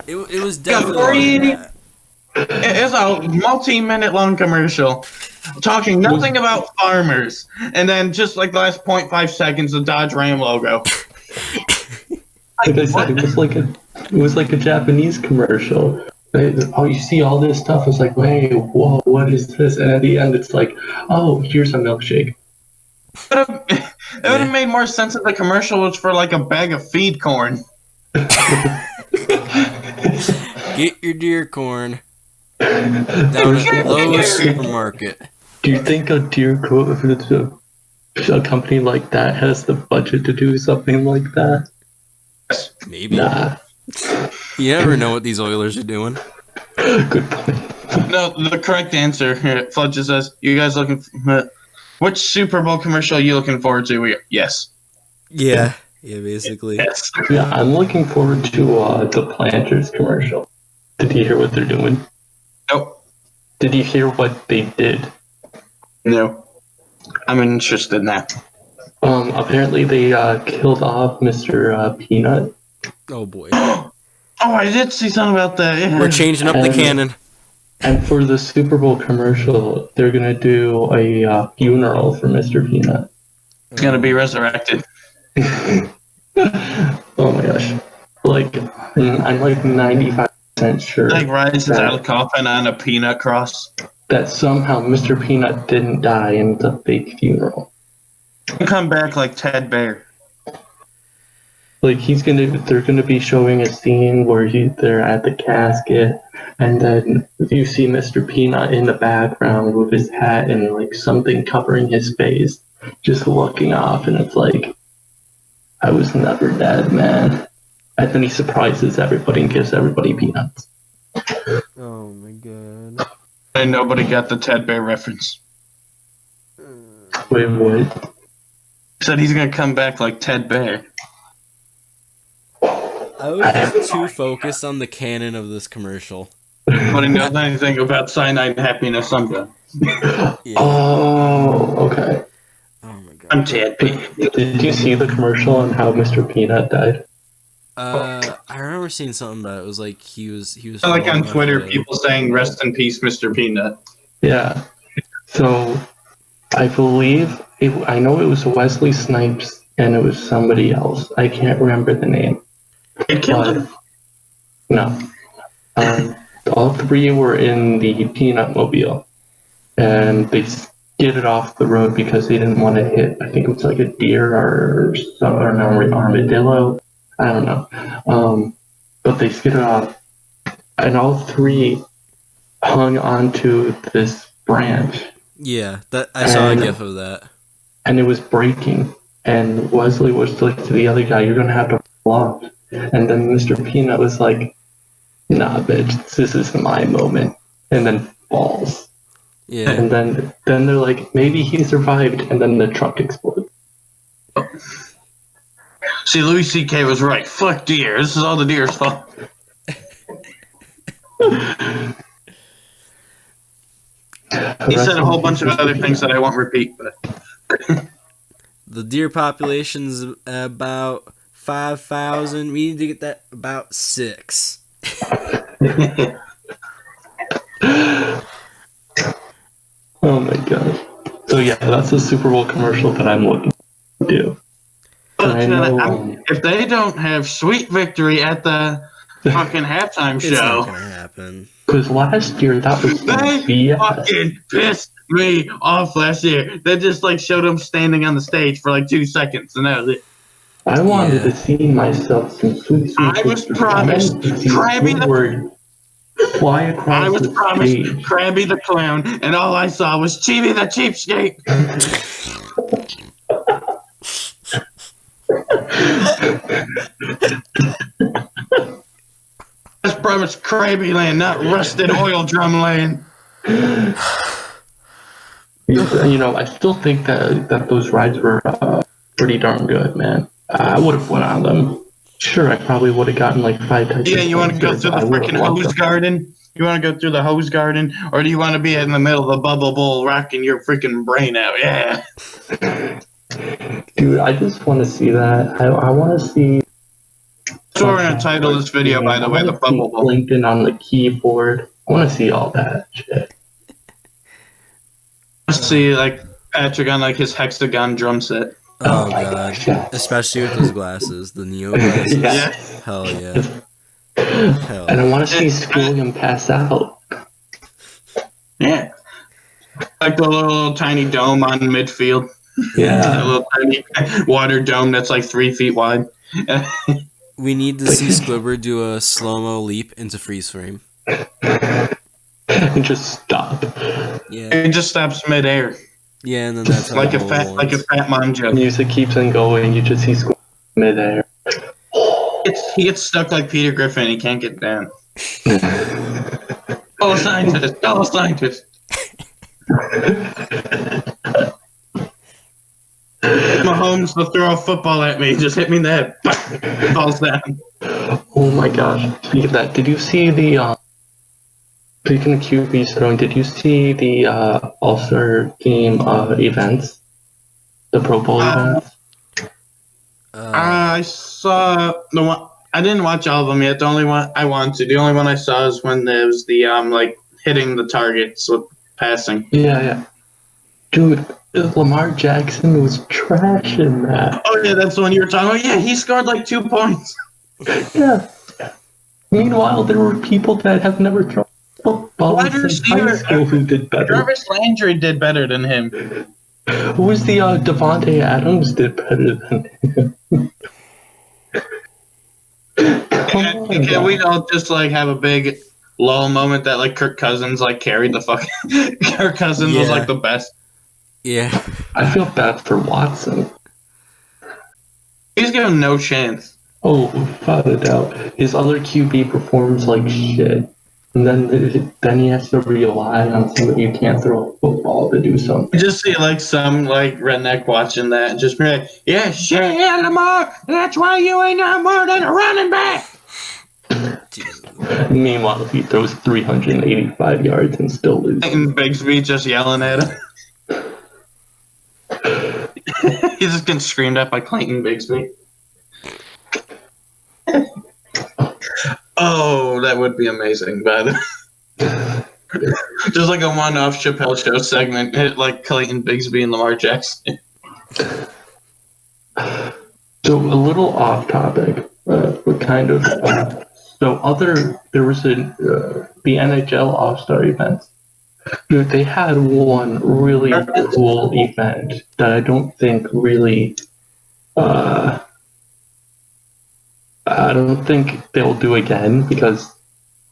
It was definitely longer than that. It's a multi-minute long commercial talking nothing about farmers, and then just like the last 0.5 seconds, the Dodge Ram logo. Like I said, it was like a Japanese commercial. Oh, you see all this stuff. It's like, wait, whoa, what is this? And at the end, it's like, oh, here's a milkshake. It would have made more sense if the commercial was for like a bag of feed corn. Get your deer corn down at Lowe's supermarket. Do you think a company like that has the budget to do something like that? Maybe. Nah. You never know what these Oilers are doing. Good point. No, the correct answer here. Flood just says, "You guys looking? Which Super Bowl commercial are you looking forward to?" Yes. Yeah, basically. Yes. Yeah, I'm looking forward to the Planters commercial. Did you hear what they're doing? Nope. Did you hear what they did? No. I'm interested in that. Apparently they killed off Mr. Peanut. Oh boy. Oh, I did see something about that. Yeah. We're changing up the canon. And for the Super Bowl commercial, they're gonna do a funeral for Mr. Peanut. It's gonna be resurrected. Oh my gosh! Like, I'm like 95% sure Like rises out of the coffin on a peanut cross. that somehow Mr. Peanut didn't die in the fake funeral. He'll come back like Ted Bear. Like they're gonna be showing a scene where they're at the casket, and then you see Mr. Peanut in the background with his hat and like something covering his face, just looking off, and it's like, I was never dead, man. And then he surprises everybody and gives everybody peanuts. Oh my god. And nobody got the Ted Bear reference. Wait, what? He said he's gonna come back like Ted Bear. I was just too focused on the canon of this commercial. Nobody knows anything about cyanide and happiness someday. Yeah. Oh, okay. Oh my god. I'm Ted Bear. Did you see the commercial on how Mr. Peanut died? I remember seeing something about it. It was like he was Like on falling Twitter, off the- people saying "Rest in peace, Mr. Peanut." Yeah. So, I believe I know it was Wesley Snipes and it was somebody else. I can't remember the name. It killed him. No. All three were in the peanut mobile, and they skidded off the road because they didn't want to hit. I think it was like a deer or an armadillo. I don't know. But they skidded off, and all three hung onto this branch. Yeah, that I saw a gif of that. And it was breaking. And Wesley was like to the other guy, "You're gonna have to fall off." And then Mr. Peanut was like, "Nah, bitch, this is my moment." And then falls. Yeah. And then they're like, "Maybe he survived." And then the truck explodes. See, Louis C.K. was right. Fuck deer. This is all the deer's fault. He said a whole bunch of other things that I won't repeat, but The deer population's about 5,000. We need to get that about 6. Oh my gosh. So yeah, that's a Super Bowl commercial that I'm looking to do. I know, if they don't have Sweet Victory at the fucking halftime It's not show, gonna happen. because last year that was they BS. fucking pissed me off last year. They just like showed him standing on the stage for like 2 seconds, and that was it. I wanted to see myself some sweet I was victory. promised I wanted to see Krabby Squidward fly across I was the promised stage. Krabby the Clown, and all I saw was Chibi the Cheapskate. I was promised Krabby Land, not Rusted Oil Drum Land. You know, I still think that those rides were pretty darn good, man. I would have went on them. Sure, I probably would have gotten like 5 touchdowns. Yeah, you want to go through the freaking hose garden? You want to go through the hose garden? Or do you want to be in the middle of the bubble bowl rocking your freaking brain out? Yeah. Dude, I just want to see that. I want to see. So we're going to title this video, by the way, the bubble bowl. Lincoln on the keyboard. I want to see all that shit. Let's see, like, Patrick on, like, his hexagon drum set. Oh, my God. gosh, yeah. Especially with those glasses, the Neo glasses. Yeah. Hell yeah. Hell. And I want to see Schooling pass out. Yeah. Like the little tiny dome on midfield. A Yeah. little tiny water dome that's like 3 feet wide. We need to see Squidward do a slow-mo leap into freeze frame. And just stop. Yeah. It just stops midair. Yeah, and then that's how Like the a whole fat mom joke. Music keeps on going. You just see Schooling midair. He gets stuck like Peter Griffin. He can't get down. Oh, scientist! Oh, scientist! Mahomes will throw a football at me. Just hit me in the head. Falls down. Oh my gosh. Speaking of that, did you see the speaking of QBs throwing, did you see the All-Star game events? The Pro Bowl events? I saw the one. I didn't watch all of them yet. The only one I wanted to. The only one I saw is when there was the like hitting the targets with passing. Yeah. Dude, Lamar Jackson was trash in that. Oh yeah, that's the one you were talking about. Yeah, he scored like 2 points. Yeah. Meanwhile, there were people that have never thrown football Wide since receiver, high school who did better. Jarvis Landry did better than him. Who was the Devontae Adams did better than him? Can we all just like have a big lull moment that like Kirk Cousins like carried the fucking Kirk Cousins was like the best. Yeah. I feel bad for Watson. He's given no chance. Oh, without a doubt. His other QB performs like shit. And then he has to rely on somebody who can't throw a football to do something. You just see like some like redneck watching that and just be like, yeah, shit, yeah, Lamar. That's why you ain't not more than a running back. Meanwhile, he throws 385 yards and still loses. Clayton Bigsby just yelling at him. He's just getting screamed at by Clayton Bigsby. Oh, that would be amazing, but just like a one-off Chappelle Show segment, hit like Clayton Bigsby and Lamar Jackson. So a little off topic, but kind of. There was the NHL All-Star event. Dude, they had one really cool event that I don't think really, I don't think they'll do again because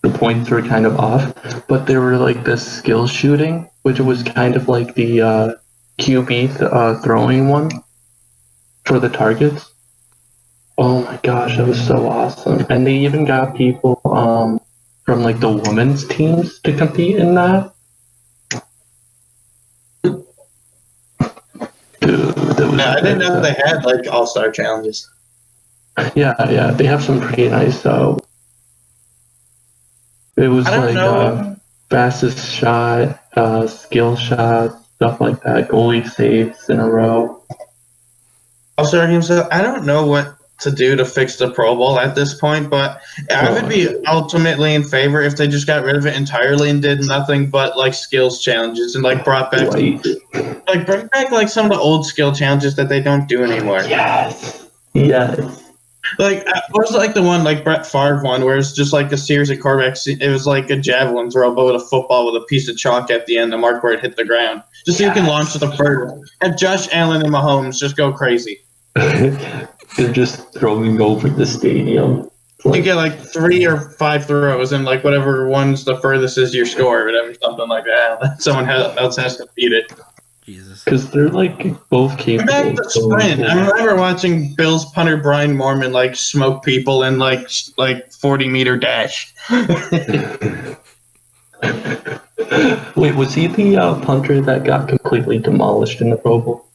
the points were kind of off. But they were like the skill shooting, which was kind of like the QB throwing one for the targets. Oh my gosh, that was so awesome. And they even got people from like the women's teams to compete in that. Dude, that was I didn't know they had like all-star challenges. Yeah, they have some pretty nice it was I don't like know. fastest shot, skill shot, stuff like that, goalie saves in a row. All-star games. I don't know what to do to fix the Pro Bowl at this point, but I would be ultimately in favor if they just got rid of it entirely and did nothing but like skills challenges and like brought back Right. like bring back like some of the old skill challenges that they don't do anymore. Yes. Like what was like the one like Brett Favre one where it's just like a series of quarterbacks. It was like a javelin throw, but with a football with a piece of chalk at the end to mark where it hit the ground, just so you can launch the further. Have Josh Allen and Mahomes just go crazy. They're just throwing over the stadium. You get like 3 or 5 throws, and like whatever one's the furthest is your score, or whatever, something like that. Someone else has to beat it. Jesus. Because they're like both capable. Back to sprint. I remember watching Bills punter Brian Mormon like smoke people in like 40-meter dash. Wait, was he the punter that got completely demolished in the Pro Bowl?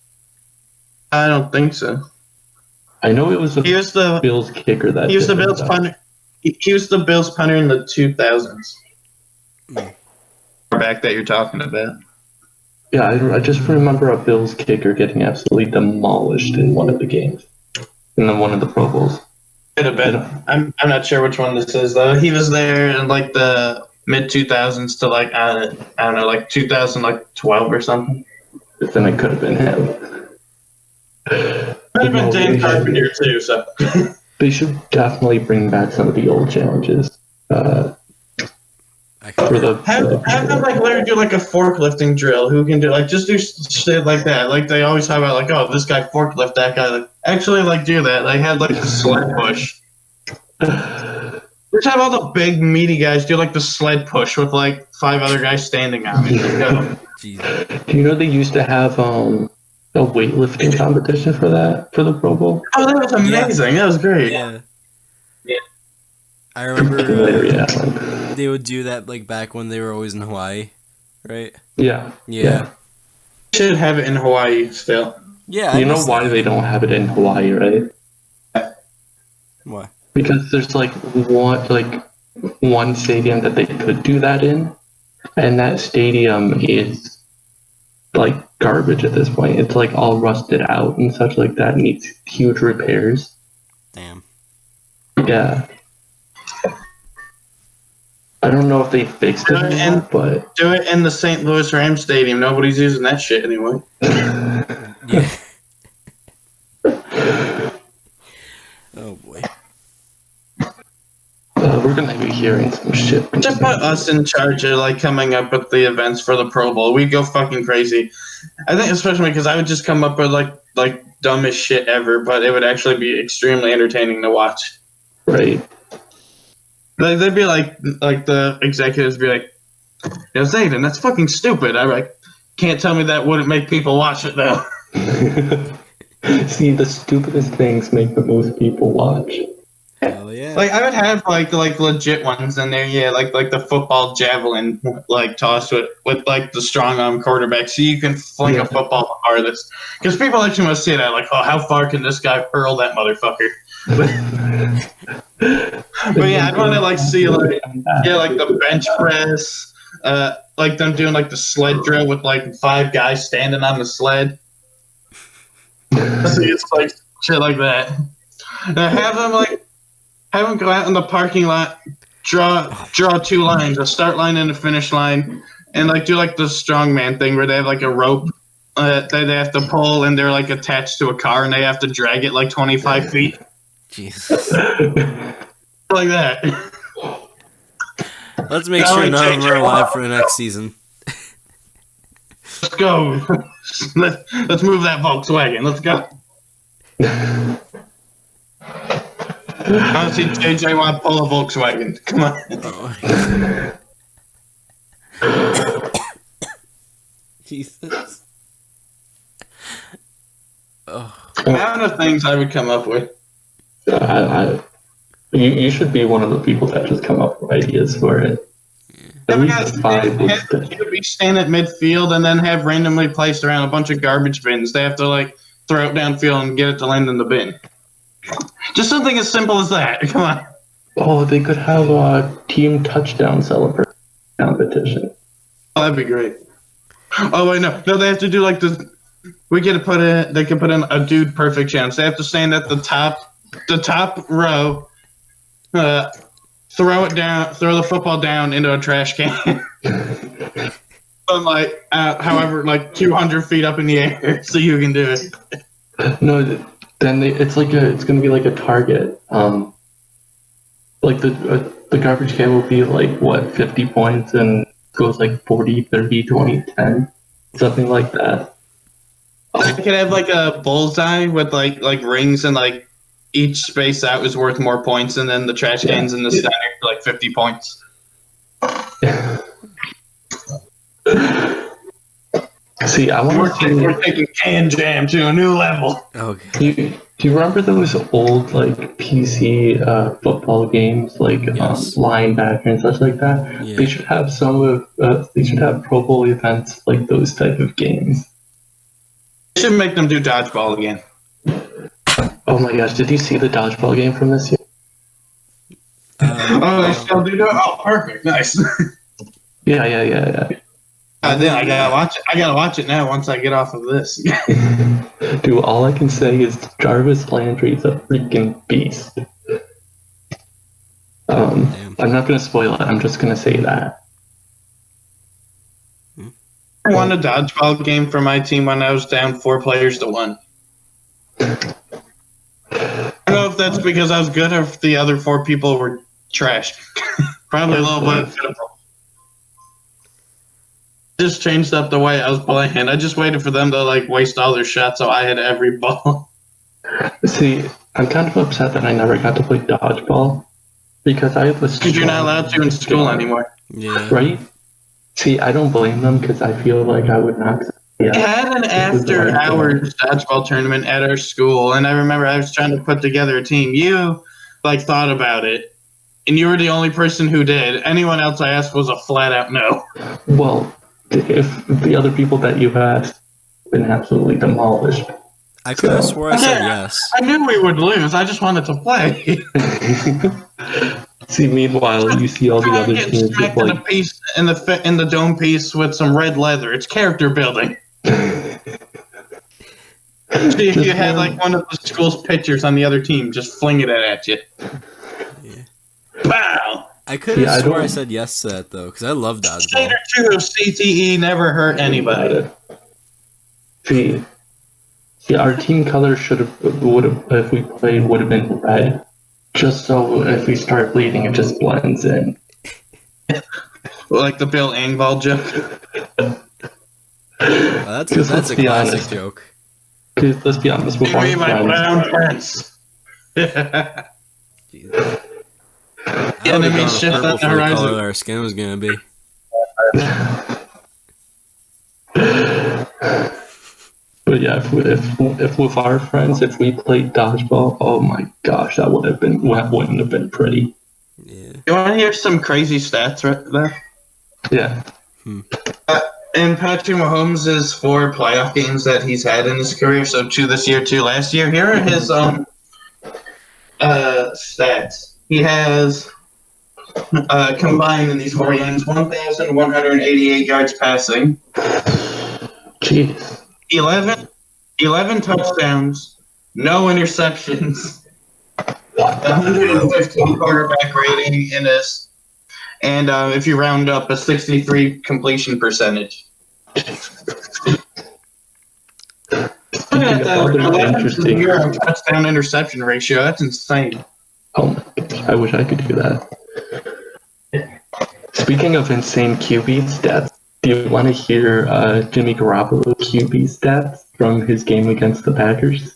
I don't think so. I know it was He was the Bills kicker that he was the did Bills that. punter. He was the Bills punter in the 2000s. Back that you're talking about. Yeah, I just remember a Bills kicker getting absolutely demolished in one of the games, in one of the Pro Bowls. Could have been. I'm not sure which one this is though. He was there in like the mid 2000s to like I don't know, like 2012 or something. Then it could have been him. Could have been Dan Carpenter too. So They should definitely bring back some of the old challenges. For the have them like literally do like a forklifting drill. Who can do like just do shit like that? Like they always talk about like, oh, this guy forklift, that guy. Like actually like do that. They had like the sled push. Just have all the big meaty guys do like the sled push with like 5 other guys standing on it. Just go. Jesus. Do you know they used to have a weightlifting competition for the Pro Bowl? Oh, that was amazing. That was great. Yeah. I remember Yeah. they would do that like back when they were always in Hawaii, right? Yeah. Should have it in Hawaii still. Yeah. You know why they don't have it in Hawaii, right? Why? Because there's like one stadium that they could do that in, and that stadium is like garbage at this point. It's like all rusted out and such like that. Needs huge repairs. Damn. Yeah. I don't know if they fixed it or not, but Do it in the St. Louis Rams Stadium. Nobody's using that shit anymore. Yeah. Oh boy. we're gonna be hearing some shit. Just put us in charge of like coming up with the events for the Pro Bowl. We go fucking crazy. I think especially because I would just come up with like dumbest shit ever, but it would actually be extremely entertaining to watch. Right. Like they'd be like the executives be like, "Yo, Zayden, that's fucking stupid." I'm like, "Can't tell me that wouldn't make people watch it though." See, the stupidest things make the most people watch. Hell yeah. Like I would have like legit ones in there, yeah, like the football javelin like toss with like the strong arm quarterback, so you can fling a football the farthest. Because people actually must say that, like, oh, how far can this guy hurl that motherfucker? But yeah, I'd want to like see like the bench press, like them doing like the sled drill with like 5 guys standing on the sled. See, it's like shit like that. Now have them go out in the parking lot, draw 2 lines, a start line and a finish line, and like do like the strongman thing where they have like a rope they have to pull, and they're like attached to a car, and they have to drag it like 25 feet, Jesus. like that. Let's make sure none of them are alive for the next season. Let's go. Let's move that Volkswagen. Let's go. I want to see JJ want to pull a Volkswagen. Come on. Oh. Jesus. Oh. The amount of things I would come up with. You should be one of the people that just come up with ideas for it. At least 5 weeks. You'd be standing at midfield and then have randomly placed around a bunch of garbage bins. They have to like throw it downfield and get it to land in the bin. Just something as simple as that. Come on. Oh, they could have a team touchdown celebration competition. Oh, that'd be great. Oh wait, no, they have to do like this. We get to put in. They can put in a dude perfect chance. They have to stand at the top row. Throw the football down into a trash can. But like, however, like 200 feet up in the air, so you can do it. No, then it's gonna be like a target. Like the garbage can will be like what 50 points and goes like 40, 30, 20, 10, something like that. They could have like a bullseye with like rings and like. Each space out is worth more points, and then the trash cans in the center for like 50 points. See, we're taking can jam to a new level. Okay. Do you remember those old like PC football games, like linebacker and such like that? Yeah. They should have they should have Pro Bowl events like those type of games. They should make them do dodgeball again. Oh my gosh, did you see the dodgeball game from this year? They still do that? Oh, perfect. Nice. Yeah. Then I gotta watch it now once I get off of this. Dude, all I can say is Jarvis Landry's a freaking beast. I'm not gonna spoil it, I'm just gonna say that. I won a dodgeball game for my team when I was down 4 players to 1. I don't know if that's because I was good or if the other 4 people were trash. Probably a little bit. Just changed up the way I was playing. I just waited for them to like waste all their shots so I had every ball. See, I'm kind of upset that I never got to play dodgeball because I have a. Because you're not allowed to in school anymore. Yeah. Right? See, I don't blame them because I feel like I would not. We had an after-hours dodgeball tournament at our school, and I remember I was trying to put together a team. You, like, thought about it, and you were the only person who did. Anyone else I asked was a flat-out no. Well, if the other people that you asked been absolutely demolished. I could have swore I said yes. I knew we would lose. I just wanted to play. See, meanwhile, you see all the other teams with like... in a piece in the dome piece with some red leather. It's character building. See if you had like one of the school's pictures on the other team, just fling it at you. Yeah. Pow! I could have swore I said yes to that though, because I love dodgeball. Skater 2 CTE never hurt anybody. See, our team color would have if we played would have been red, just so if we start bleeding, it just blends in. Like the Bill Engvall joke. That's a classic honest. joke. Let's be honest. Give me my brown pants. Enemy shift on the horizon. Color our skin was gonna be. But yeah, if with our friends, if we played dodgeball, oh my gosh, that wouldn't have been pretty. Yeah. You want to hear some crazy stats right there? Yeah. In Patrick Mahomes' 4 playoff games that he's had in his career, so 2 this year, 2 last year, here are his stats. He has combined in these 4 games 1,188 yards passing. Jeez. 11 touchdowns, no interceptions, 115 quarterback rating in this, and if you round up, a 63 completion percentage. Look at of that other interesting. touchdown interception ratio. That's insane. Oh my gosh, I wish I could do that. Speaking of insane QB stats, do you want to hear Jimmy Garoppolo QB stats from his game against the Packers?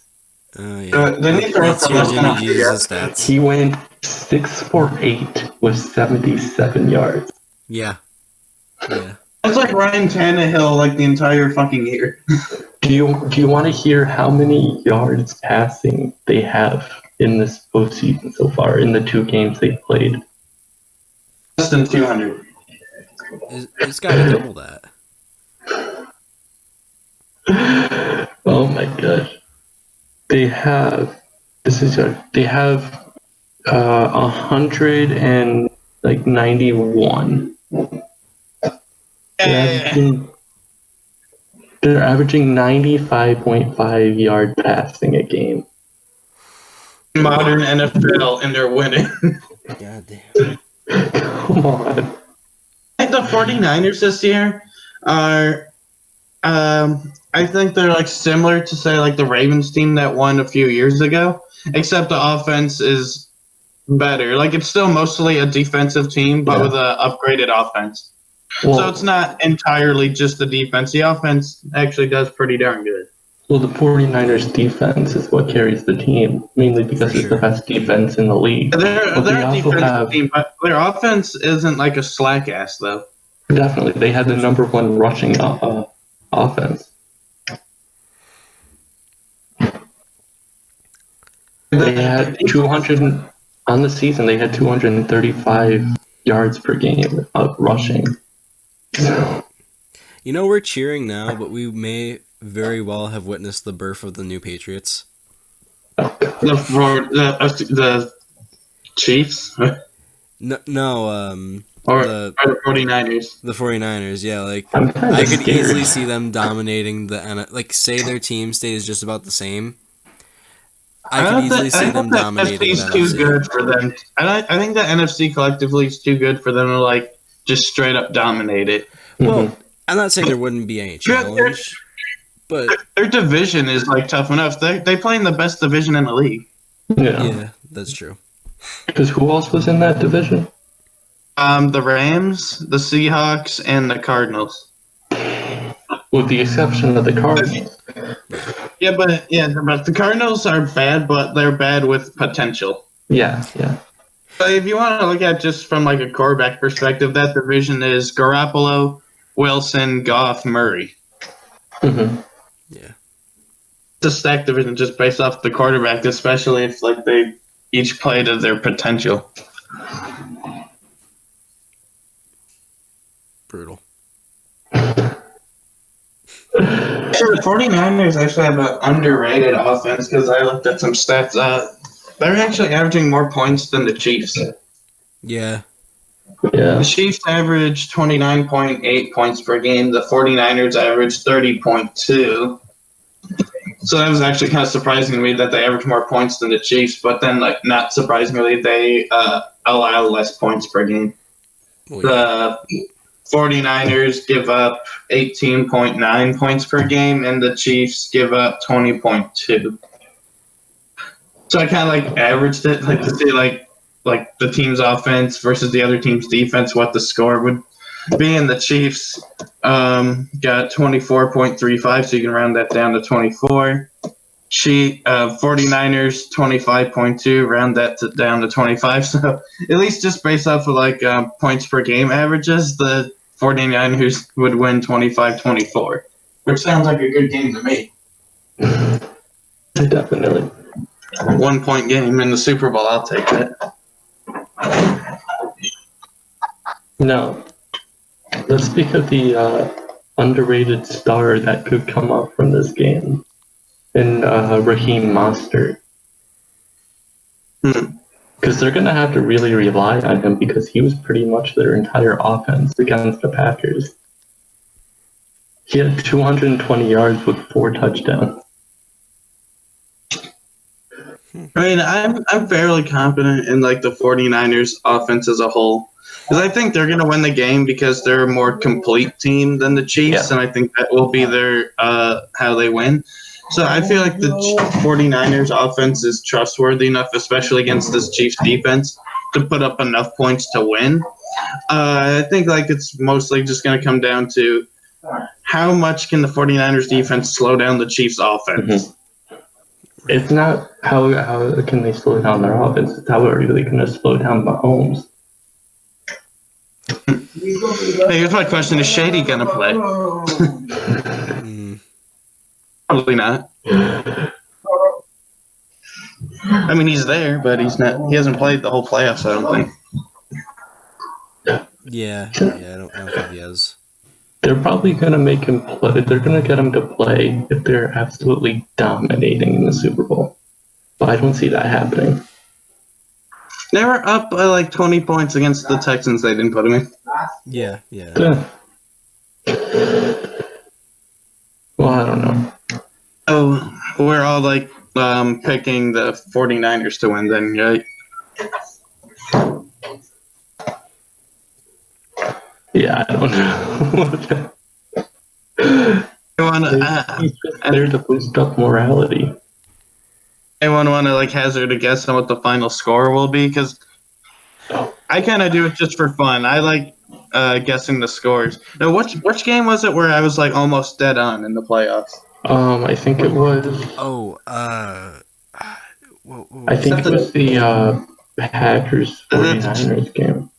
Yeah. Didn't he throw Let's for hear less than Jimmy 100 Jesus' yards? stats. He went 6 for 8 with 77 yards. Yeah. That's like Ryan Tannehill like the entire fucking year. Do you want to hear how many yards passing they have in this postseason so far in the 2 games they played? Less than 200. It's got to double that. Oh my gosh. They have 191. They're averaging 95.5 yards passing a game. Modern NFL, and they're winning. God damn. Come on. I think the 49ers this year are, I think they're like similar to say like the Ravens team that won a few years ago, except the offense is better. Like it's still mostly a defensive team, but with an upgraded offense. Well, So it's not entirely just the defense. The offense actually does pretty darn good. well, the 49ers defense is what carries the team, mainly because it's the best defense in the league. They're But they a also defensive have, team, but their offense isn't like a slack ass though. definitely, they had the number 1 rushing offense. They had 200 on the season. They had 235 yards per game of rushing. You know, we're cheering now, but we may very well have witnessed the birth of the new Patriots. The Chiefs No, or the 49ers. the 49ers, yeah, like I'm kind I of could scared. easily see them dominating like say their team stays just about the same. I could easily see them dominating the too NFC. good for them. I think the NFC collectively is too good for them to like just straight up dominate it. Well, I'm not saying there wouldn't be any challenge, but Their division is like tough enough. They play in the best division in the league. yeah, that's true. Because who else was in that division? The Rams, the Seahawks, and the Cardinals. With the exception of the Cardinals. Yeah, but the Cardinals are bad, but they're bad with potential. Yeah. But if you want to look at just from like a quarterback perspective, that division is Garoppolo, Wilson, Goff, Murray. Mm-hmm. Yeah. It's a stacked division just based off the quarterback, especially if like they each play to their potential. Brutal. Actually, the 49ers actually have an underrated offense because I looked at some stats. They're actually averaging more points than the Chiefs. Yeah. The Chiefs average 29.8 points per game. The 49ers average 30.2. So that was actually kind of surprising to me that they average more points than the Chiefs. But then, like, not surprisingly, they allow less points per game. Well, yeah. The 49ers give up 18.9 points per game, and the Chiefs give up 20.2. So I kind of like averaged it, like to see like the team's offense versus the other team's defense, what the score would be. And the Chiefs got 24.35, so you can round that down to 24. 49ers 25.2, round that down to 25. So at least just based off of like points per game averages, the 49ers would win 25-24, which sounds like a good game to me. Definitely. 1 point game in the Super Bowl, I'll take it. No. Let's speak of the underrated star that could come up from this game. In Raheem Mostert. Because they're going to have to really rely on him because he was pretty much their entire offense against the Packers. He had 220 yards with 4 touchdowns. I mean, I'm fairly confident in like the 49ers offense as a whole. Because I think they're going to win the game because they're a more complete team than the Chiefs, and I think that will be their how they win. So I feel like the 49ers offense is trustworthy enough, especially against this Chiefs defense, to put up enough points to win. I think like it's mostly just going to come down to how much can the 49ers defense slow down the Chiefs offense. It's not how can they slow down their offense. It's how are they going to slow down Mahomes. Hey, here's my question: is Shady going to play? Probably not. I mean, he's there, but he's not. He hasn't played the whole playoffs. I don't think. Yeah, I don't think he has. They're probably going to make him play. They're going to get him to play if they're absolutely dominating in the Super Bowl. But I don't see that happening. They were up by like 20 points against the Texans. They didn't put him in. Yeah. Well, I don't know. Oh, we're all like picking the 49ers to win then, right? Yeah, I don't know. He's just there to boost up morality. Anyone want to like hazard a guess on what the final score will be? Because I kind of do it just for fun. I like guessing the scores. Now, which game was it where I was like almost dead on in the playoffs? I think it was. I I think it was the Packers 49ers game.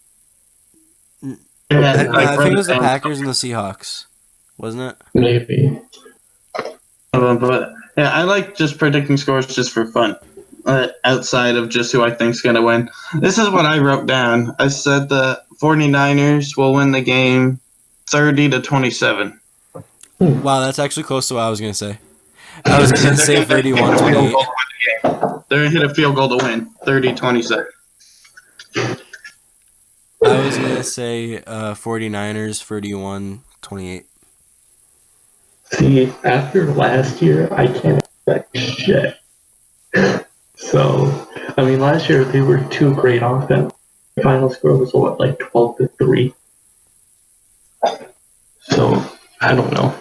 I think it was the Packers and the Seahawks, wasn't it? Maybe. But yeah, I like just predicting scores just for fun, outside of just who I think's going to win. This is what I wrote down. I said the 49ers will win the game 30-27. Wow, that's actually close to what I was going to say. I was going to say 31-28. They're going to hit a field goal to win 30-27. I was going to say 49ers 31-28. See, after last year, I can't expect shit. So, I mean, last year they were two great offense. The final score was what, like 12-3. So, I don't know.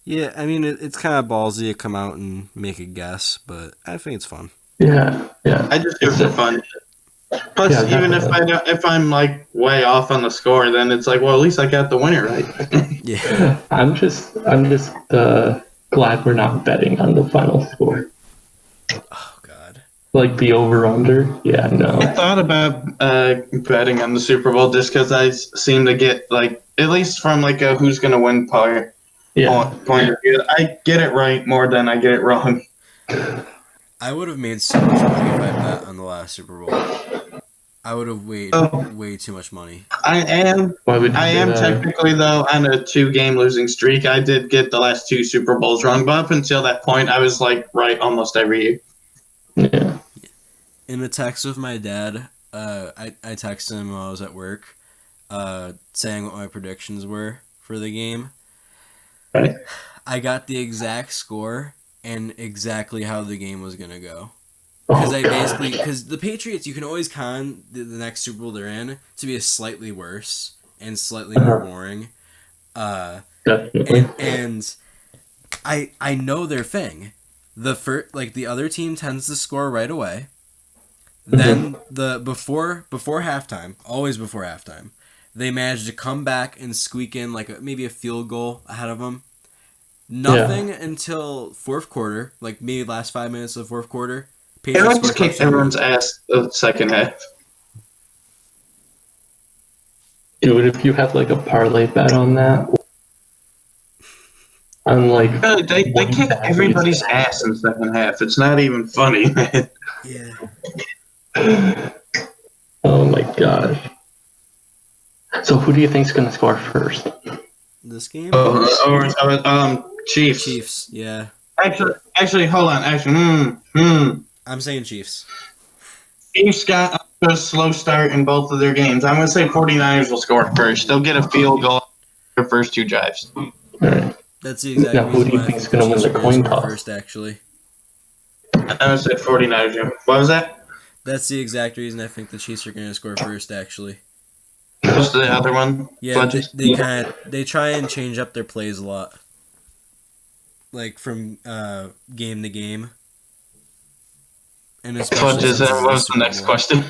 Yeah, I mean, it's kind of ballsy to come out and make a guess, but I think it's fun. Yeah. I just do it for fun. Plus, Yeah, even if I'm like way off on the score, then it's like, well, at least I got the winner right. Yeah. I'm just glad we're not betting on the final score. Oh God. Like the over/under? Yeah, no. I thought about betting on the Super Bowl just because I seem to get like at least from like a who's gonna win point of view. I get it right more than I get it wrong. I would have made so much money if I bet on the last Super Bowl. I would have made way too much money. I am technically though on a 2-game losing streak. I did get the last 2 Super Bowls wrong, but up until that point, I was like right almost every year. Yeah. In a text with my dad, I texted him while I was at work, saying what my predictions were for the game. Right. I got the exact score and exactly how the game was gonna go. Because the Patriots, you can always con the next Super Bowl they're in to be a slightly worse and slightly more boring. Definitely. And I know their thing. The other team tends to score right away. Then before halftime, always before halftime, they manage to come back and squeak in like maybe a field goal ahead of them. Nothing until fourth quarter, like maybe last 5 minutes of the fourth quarter. Everyone just kicked everyone's ass the second half. Dude, if you have like a parlay bet on that, I'm like, they kick everybody's ass in the second half. It's not even funny, man. Yeah. Oh my gosh. So who do you think's gonna score first? This game? Chiefs. Chiefs, yeah. Actually, hold on. I'm saying Chiefs. Chiefs got a slow start in both of their games. I'm going to say 49ers will score first. They'll get a field goal their first 2 drives. All right. That's the exact Now, who reason do you why I think's think the gonna win Chiefs the are going coin to score toss? first, actually. I'm going to say 49ers. What was that? That's the exact reason I think the Chiefs are going to score first, actually. What's the other one? Yeah, they try and change up their plays a lot. like from game to game, and especially Fudges, since this is what the was the Super next Bowl. question?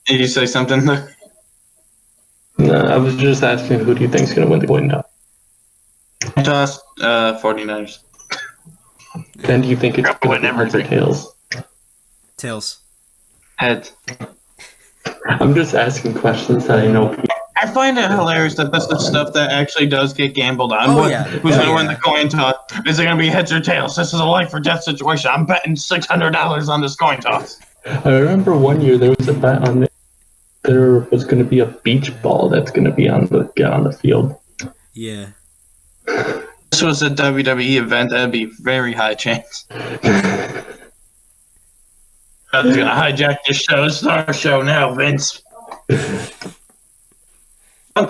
Did you say something? No, I was just asking who do you think's gonna win the coin toss? Toss 49ers. Then do you think it's gonna Win be heads or everything. tails? Tails. Heads. I'm just asking questions that I know. I find it hilarious that this is stuff that actually does get gambled on. Oh, yeah. Who's Oh, going to win yeah. the coin toss? Is it going to be heads or tails? This is a life or death situation. I'm betting $600 on this coin toss. I remember one year there was a bet on it. There was going to be a beach ball that's going to be on the field. Yeah. This was a WWE event. That'd be very high chance. I was going to hijack your show. It's our show now, Vince.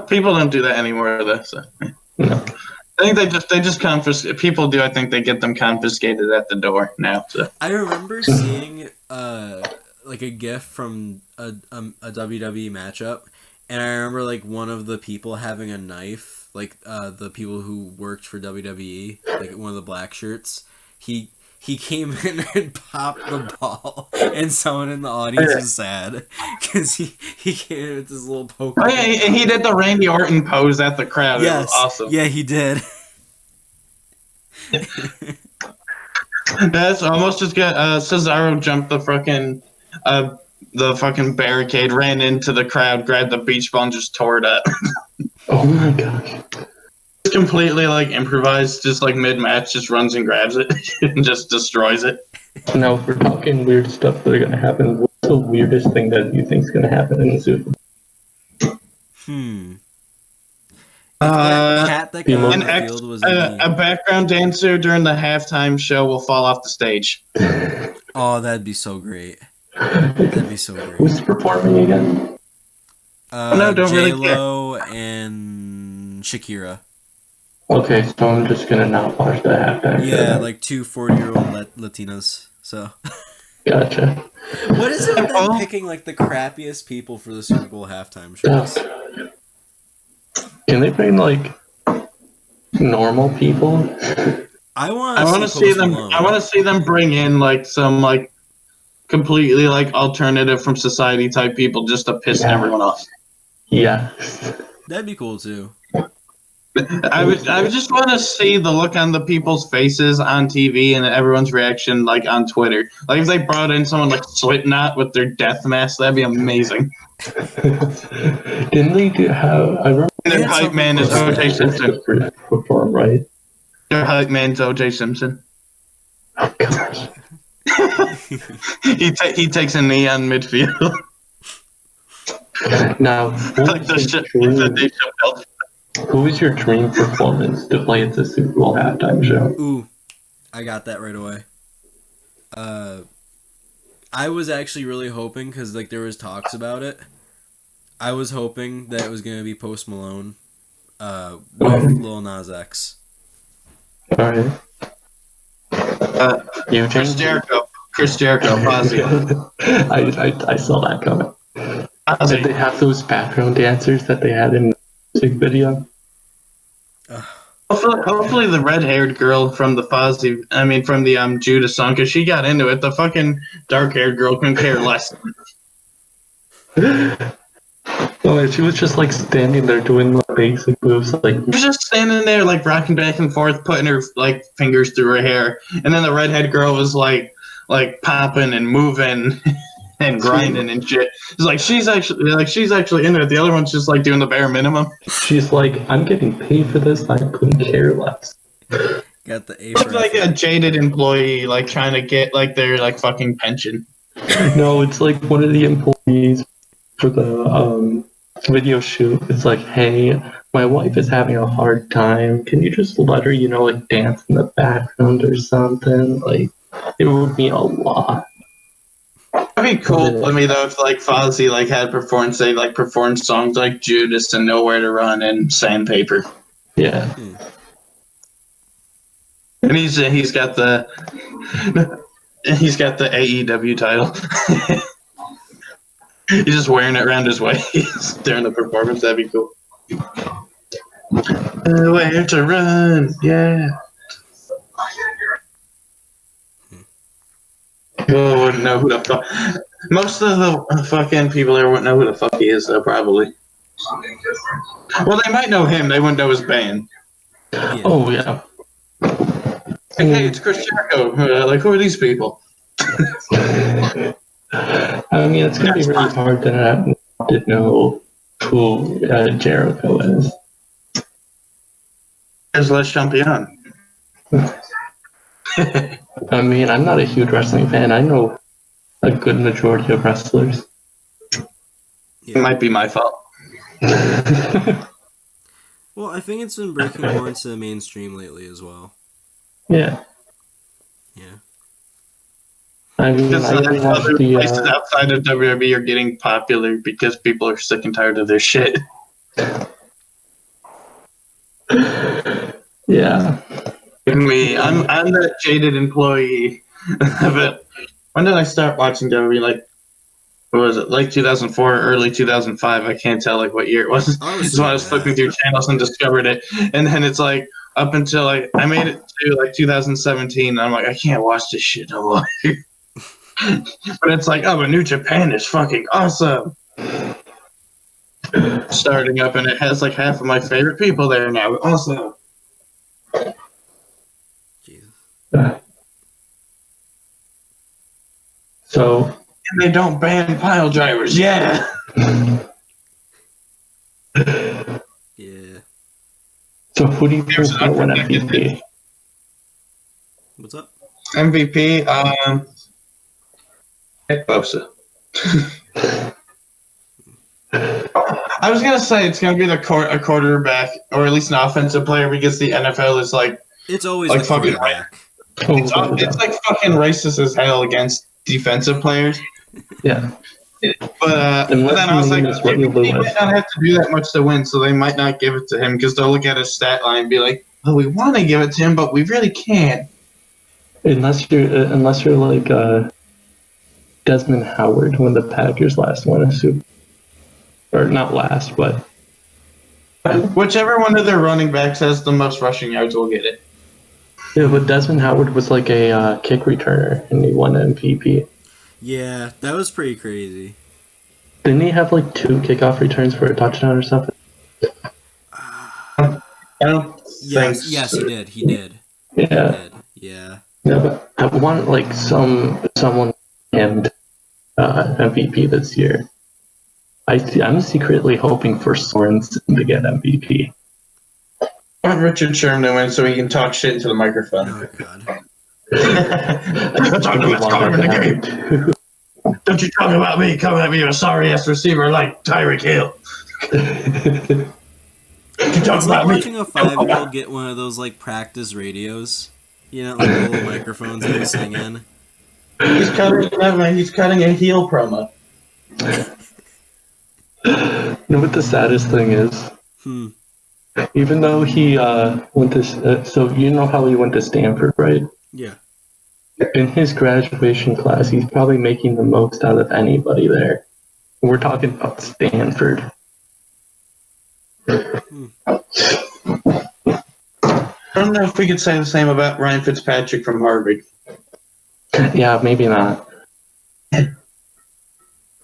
People don't do that anymore, though. So. No. I think they just confiscate. People do. I think they get them confiscated at the door now. So. I remember seeing like a GIF from a WWE matchup, and I remember like one of the people having a knife, like the people who worked for WWE, like one of the black shirts. He came in and popped the ball, and someone in the audience was sad because he came in with this little poke. Oh, yeah, he did the Randy Orton pose at the crowd. Yes, it was awesome. Yeah, he did. That's almost as good. Cesaro jumped the fucking barricade, ran into the crowd, grabbed the beach ball, and just tore it up. Oh my gosh. Completely like improvised, just like mid-match, just runs and grabs it and just destroys it. Now, if we're talking weird stuff that are going to happen, what's the weirdest thing that you think is going to happen in the Super Bowl? That cat that got on the An field was a background dancer during the halftime show will fall off the stage. Oh, that'd be so great. That'd be so great. Who's performing again? No, don't really care. J-Lo and Shakira. Okay, so I'm just going to not watch the halftime Yeah, show. like two 40-year-old Latinas. So, Gotcha. what is it with them picking like the crappiest people for the Super Bowl halftime shows? Can they bring like normal people? I want to see them. I want to see them bring in like some like completely like alternative from society type people just to piss everyone off. Yeah. That'd be cool too. I would just want to see the look on the people's faces on TV and everyone's reaction like on Twitter. Like if they brought in someone like Slipknot with their death mask, that'd be amazing. Didn't they have? I remember Their hype man is O.J. Simpson. Perform, right? Their hype man's O.J. Simpson. Oh gosh. he takes a knee on midfield. Now, Like the Dave Chappelle. who is your dream performance to play at the Super Bowl halftime show? Ooh, I got that right away. I was actually really hoping, because like there was talks about it, I was hoping that it was going to be Post Malone with Lil Nas X. Alright. Chris Jericho, Fozzy. I saw that coming. Did they have those background dancers that they had in the music video? Hopefully the red-haired girl from the from the Judas song, because she got into it. The fucking dark-haired girl couldn't care less. Oh, she was just like standing there doing the basic moves, like She was just standing there, like rocking back and forth, putting her like fingers through her hair, and then the redhead girl was like popping and moving and grinding and shit. It's like she's actually into it. The other one's just like doing the bare minimum. she's like, I'm getting paid for this. I couldn't care less. Got the A It's for like a jaded employee, like trying to get like their like fucking pension. No, it's like one of the employees for the video shoot. It's like, hey, my wife is having a hard time. Can you just let her, like dance in the background or something? Like, it would mean a lot. That'd be cool to me though if like Fozzy like had performed songs like Judas and Nowhere to Run and Sandpaper. Yeah. And he's got the AEW title. He's just wearing it around his waist during the performance. That'd be cool. Where to run? Yeah. People wouldn't know who the fuck. Most of the fucking people there wouldn't know who the fuck he is, though, probably. Well, they might know him. They wouldn't know his band. Yeah. Oh, yeah. Like, hey, it's Chris Jericho. Like, who are these people? I mean, it's going to be really hard to know who Jericho is. There's Les Champion. I mean, I'm not a huge wrestling fan. I know a good majority of wrestlers. It might be my fault. Well, I think it's been breaking more into the mainstream lately as well. Yeah. Yeah. I mean, Because I even watched other the. places outside of WWE are getting popular because people are sick and tired of their shit. Yeah. Me, I'm that jaded employee. But when did I start watching WWE? Like, what was it? Like 2004, early 2005. I can't tell like what year it was. It's when I was flipping through channels and discovered it, and then it's like up until like I made it to like 2017. And I'm like, I can't watch this shit no more. But it's like, oh, but New Japan is fucking awesome. Starting up, and it has like half of my favorite people there now. Also, Jesus. So. and they don't ban pile drivers. Yeah. Yeah. So who do you think will win MVP? What's up? MVP, Nick Bosa. I was gonna say it's gonna be a quarterback, or at least an offensive player, because the NFL is like It's always like the fucking quarterback. it's like fucking racist as hell against defensive players. Yeah. But then I was like, he might not have to do that much to win, so they might not give it to him because they'll look at his stat line and be like, "Oh, we want to give it to him, but we really can't." Unless you're like Desmond Howard when the Packers last won a Super, or not last, but Whichever one of their running backs has the most rushing yards will get it. yeah. But Desmond Howard was like a kick returner and he won MVP. Yeah, that was pretty crazy. Didn't he have like 2 kickoff returns for a touchdown or something? I don't think. Yes, he did. He did. Yeah. He did. Yeah. Yeah, but I want like someone and MVP this year. I'm secretly hoping for Sorensen to get MVP. I want Richard Sherman to win so he can talk shit into the microphone. Oh God. Don't talk about scoring in the game. Don't you talk about me coming at me, a sorry ass receiver like Tyreek Hill. You talk It's about like me. watching a 5-year-old get one of those like practice radios. You know, like the little microphones that you sing in. He's cutting a heel promo. You know what the saddest thing is? Even though he went to, so you know how he went to Stanford, right? Yeah. In his graduation class, he's probably making the most out of anybody there. We're talking about Stanford. I don't know if we could say the same about Ryan Fitzpatrick from Harvard. Yeah, maybe not. Dude,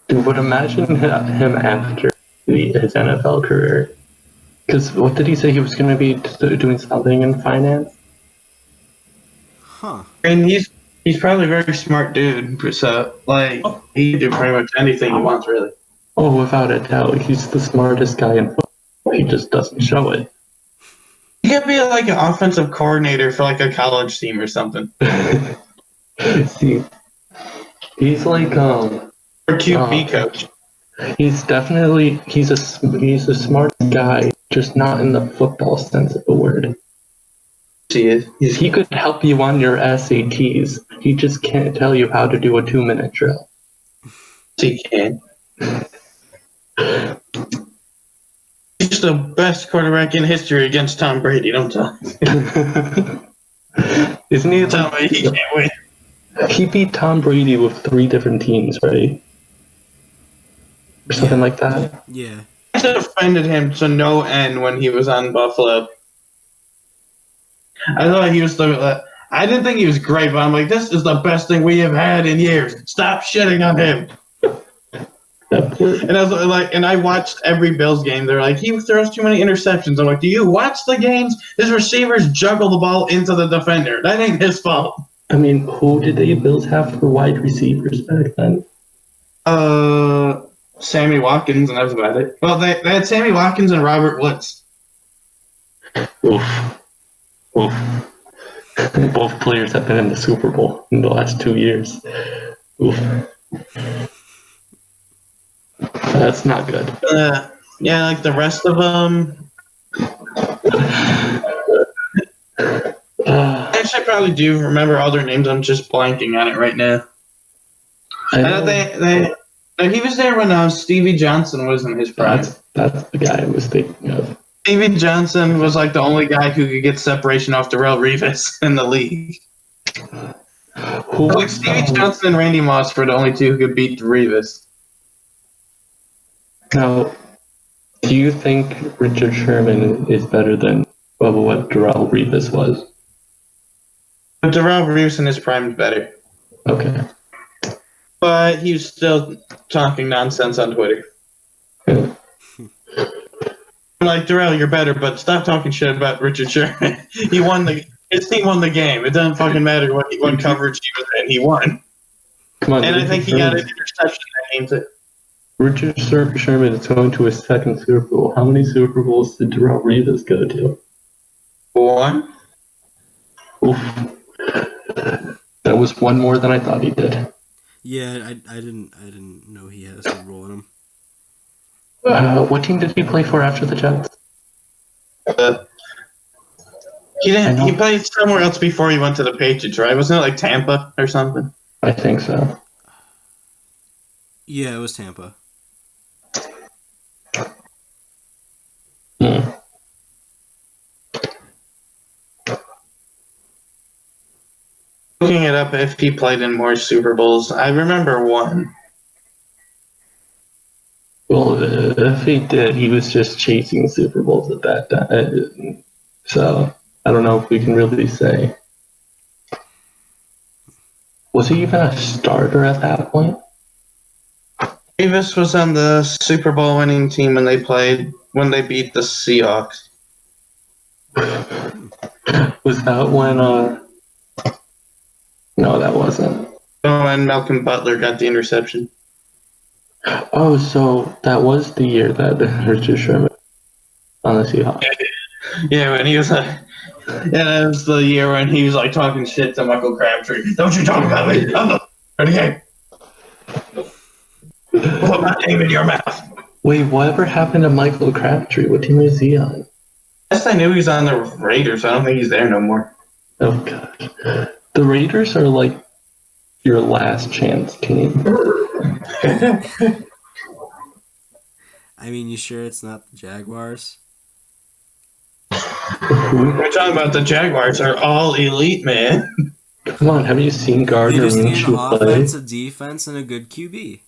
but imagine him after his NFL career. Because what did he say he was going to be doing something in finance? Huh. And he's probably a very smart dude, so like he can do pretty much anything he wants, really. Oh, without a doubt, he's the smartest guy in football. He just doesn't show it. He could be like an offensive coordinator for like a college team or something. See, he's like Or QB coach. He's a smart guy, just not in the football sense of the word. He could help you on your SATs. He just can't tell you how to do a 2-minute drill. He can. He's the best quarterback in history against Tom Brady. Don't tell me. Isn't he? Tell me he can't win. He beat Tom Brady with 3 different teams, right? Or something like that. Yeah. I defended him to no end when he was on Buffalo. I thought he was I didn't think he was great, but I'm like, this is the best thing we have had in years. Stop shitting on him. And I was like, and I watched every Bills game. They're like, he throws too many interceptions. I'm like, do you watch the games? His receivers juggle the ball into the defender. That ain't his fault. I mean, who did the Bills have for wide receivers back then? Sammy Watkins, and that was about it. Well, they had Sammy Watkins and Robert Woods. Oof. Both players have been in the Super Bowl in the last 2 years. Oof. That's not good. Yeah, like the rest of them. Actually, I probably do remember all their names. I'm just blanking on it right now. He was there when Stevie Johnson was in his prime. That's the guy I was thinking of. Stevie Johnson was like the only guy who could get separation off Darrelle Revis in the league. Like Stevie Johnson and Randy Moss were the only two who could beat Revis. Now, do you think Richard Sherman is better than what Darrelle Revis was? But Darrelle Revis in his prime is better. Okay. But he was still talking nonsense on Twitter. Like, Darrell, you're better, but stop talking shit about Richard Sherman. His team won the game. It doesn't fucking matter what coverage he was in. He won. Come on, and I think he got an interception that game too. Richard Sherman is going to his second Super Bowl. How many Super Bowls did Darrelle Revis go to? 1. Oof. That was one more than I thought he did. Yeah, I didn't know he had a Super Bowl in him. What team did he play for after the Jets? He played somewhere else before he went to the Patriots, right? Wasn't it like Tampa or something? I think so. Yeah, it was Tampa. Looking it up if he played in more Super Bowls. I remember one. Well, if he did, he was just chasing Super Bowls at that time. So, I don't know if we can really say. Was he even a starter at that point? Davis was on the Super Bowl winning team when they beat the Seahawks. Was that when, No, that wasn't. Oh, and Malcolm Butler got the interception. Oh, so that was the year that Richard Sherman on the Seahawks. Yeah, when he was that was the year when he was like talking shit to Michael Crabtree. Don't you talk about me? I'm the game. Put my name in your mouth. Wait, whatever happened to Michael Crabtree? What team is he on? Yes, I knew he was on the Raiders. I don't think he's there no more. Oh gosh, the Raiders are like your last chance team. I mean, you sure it's not the Jaguars? We're talking about the Jaguars are all elite, man. Come on, have you seen They Gardner just need an Minshew play? offense, a defense, and a good QB.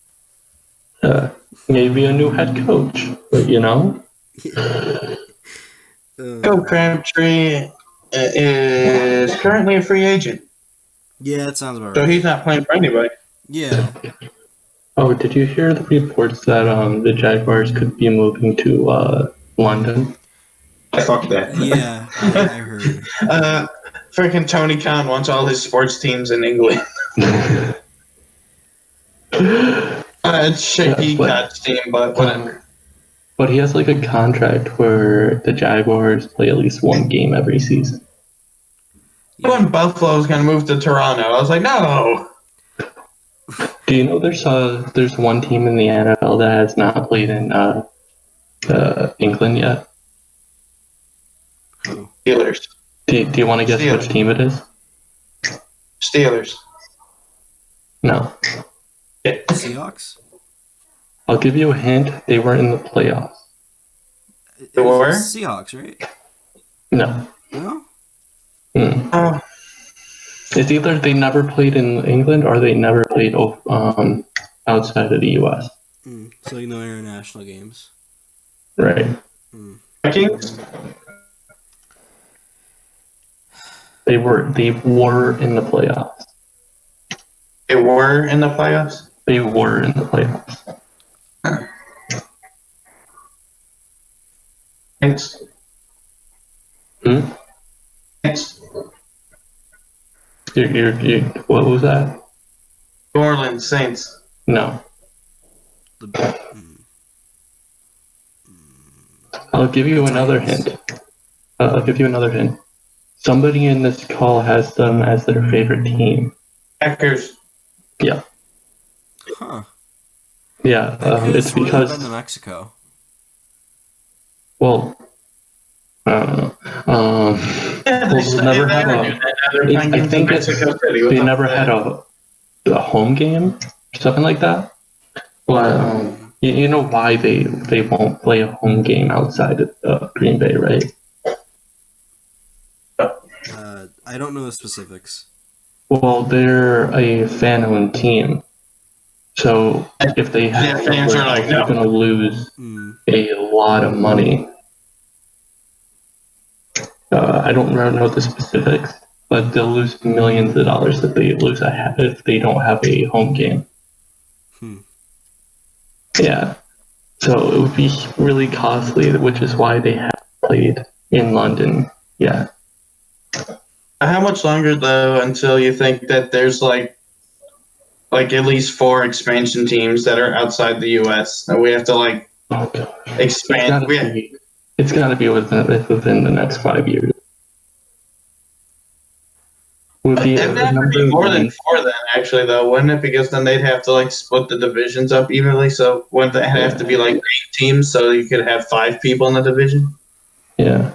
Maybe a new head coach, but you know. Michael Crabtree is currently a free agent. Yeah, that sounds about right. So he's not playing for anybody. Yeah. Oh, did you hear the reports that the Jaguars could be moving to London? Fuck that. Yeah, I heard. Freaking Tony Khan wants all his sports teams in England. It's shaky God's team, but whatever. But he has like a contract where the Jaguars play at least one game every season. When Buffalo was going to move to Toronto, I was like, no. Do you know there's one team in the NFL that has not played in England yet? Steelers. Do you want to guess which team it is? Steelers. No. Seahawks? I'll give you a hint. They were in the playoffs. They were? Seahawks, right? No. No? Oh. It's either they never played in England or they never played outside of the U.S. So like no international games. Right. Vikings? They were in the playoffs. They were in the playoffs? They were in the playoffs. Thanks. Hmm? Thanks. What was that? New Orleans Saints. No. The I'll give you another Titans. hint. I'll give you another hint. Somebody in this call has them as their favorite team. Packers. Yeah. Huh. Yeah. I could have It's sworn they've because, been to Mexico. well, I don't know. Yeah, Well, they'll never have I think they never had a home game or something like that. But you know why they won't play a home game outside of Green Bay, right? I don't know the specifics. Well, they're a fan-owned team, so if they have fans are like, they're no. going to lose Mm. a lot of money. I don't know the specifics, but they'll lose millions of dollars if they don't have a home game. Hmm. Yeah, so it would be really costly, which is why they have played in London. Yeah. How much longer though until you think that there's like at least 4 expansion teams that are outside the U.S. and we have to like Oh god. expand? It's got to be within the next 5 years. Would be It'd have to be more than 4 then, actually, though, wouldn't it? Because then they'd have to like split the divisions up evenly. So wouldn't that have to be like 8 teams so you could have 5 people in the division? Yeah.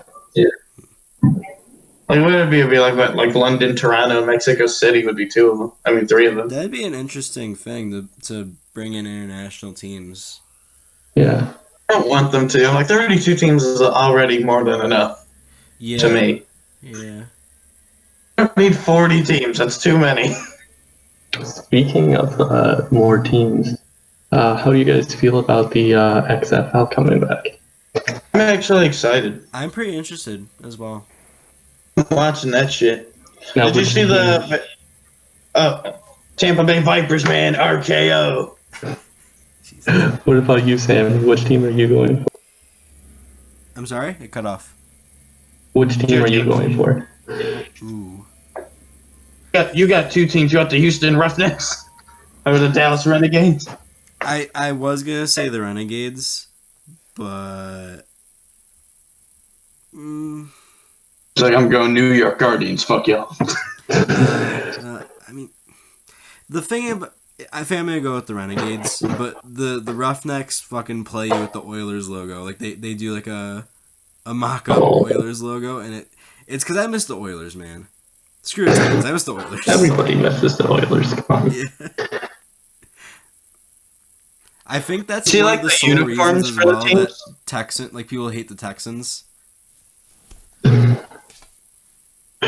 Like, would it be? It'd be like what, like London, Toronto, Mexico City would be 2 of them. I mean, 3 of them. That'd be an interesting thing to bring in international teams. Yeah. I don't want them to. Like 32 teams is already more than enough Yeah. to me. Yeah. I don't need 40 teams. That's too many. Speaking of more teams, how do you guys feel about the XFL coming back? I'm actually excited. I'm pretty interested as well. I'm watching that shit. Now, Did you which see team- the Tampa Bay Vipers, man? RKO. Jesus. What about you, Sam? Which team are you going for? I'm sorry, it cut off. Which team are you going for? Ooh. You got 2 teams. You got the Houston Roughnecks or the Dallas Renegades. I was gonna say the Renegades, but It's like I'm going New York Guardians. Fuck y'all. I mean, the thing about I think I'm gonna go with the Renegades, but the Roughnecks fucking play you with the Oilers logo. Like they do like a mock-up Oilers logo, and it's because I miss the Oilers, man. Screw the Titans, I miss the Oilers. Everybody misses the Oilers. Come on. Yeah. I think that's See, one like of the the sole uniforms reasons as for the well teams? that people hate the Texans. Did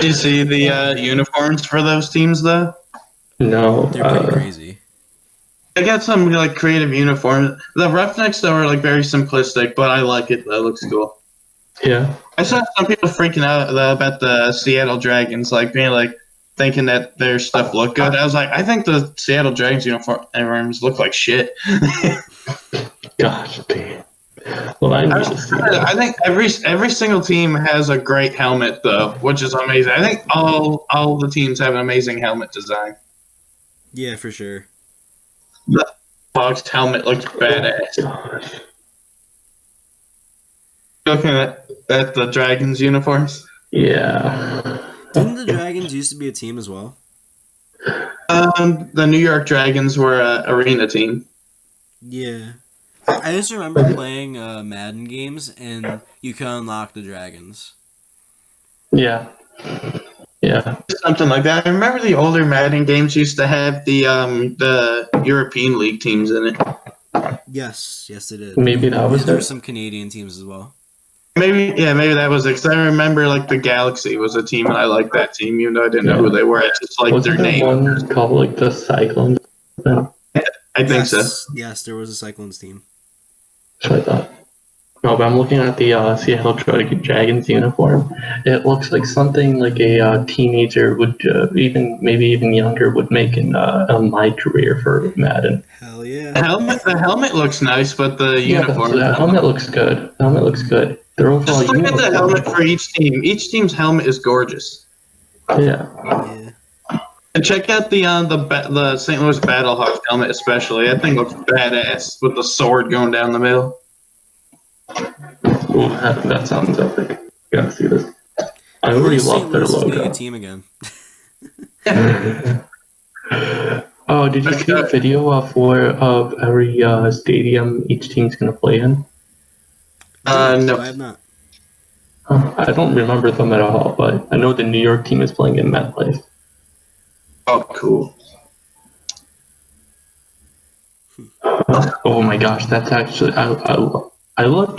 you see the uniforms for those teams though? No. They're pretty crazy. They got some like creative uniforms. The Roughnecks though are like very simplistic, but I like it. That looks cool. Yeah. I saw some people freaking out about the Seattle Dragons, like being like thinking that their stuff looked good. I was like, I think the Seattle Dragons uniforms look like shit. Gosh, damn. Well, I think every single team has a great helmet though, which is amazing. I think all the teams have an amazing helmet design. Yeah, for sure. The Bucks helmet looks badass. Gosh. Looking at the Dragons uniforms. Yeah. Didn't the Dragons used to be a team as well? The New York Dragons were an arena team. Yeah. I just remember playing Madden games, and you could unlock the Dragons. Yeah. Yeah. Something like that. I remember the older Madden games used to have the European League teams in it. Yes, they did. Maybe that was There it. were some Canadian teams as well. Maybe that was it. Because I remember like the Galaxy was a team, and I liked that team, even though I didn't know who they were. I just liked Wasn't their there name. one called like the Cyclones? I think so. Yes, there was a Cyclones team. That's what I thought. No, but I'm looking at the Seattle Dragons uniform. It looks like something like a teenager would, maybe even younger, would make in my career for Madden. Hell yeah. The helmet looks nice, but the uniform. Yeah, the helmet looks good. The helmet looks good. Their overall Just look at the uniform. helmet for each team. Each team's helmet is gorgeous. Yeah. Yeah. And check out the St. Louis Battlehawks helmet, especially. That thing looks badass with the sword going down the middle. Ooh, that sounds epic. You gotta see this. I Who already is St. love their Louis' logo. mega team again? Oh, did you see the video of every stadium each team's gonna play in? No. I have not. I don't remember them at all, but I know the New York team is playing in MetLife. Oh, cool. Oh my gosh, that's actually I love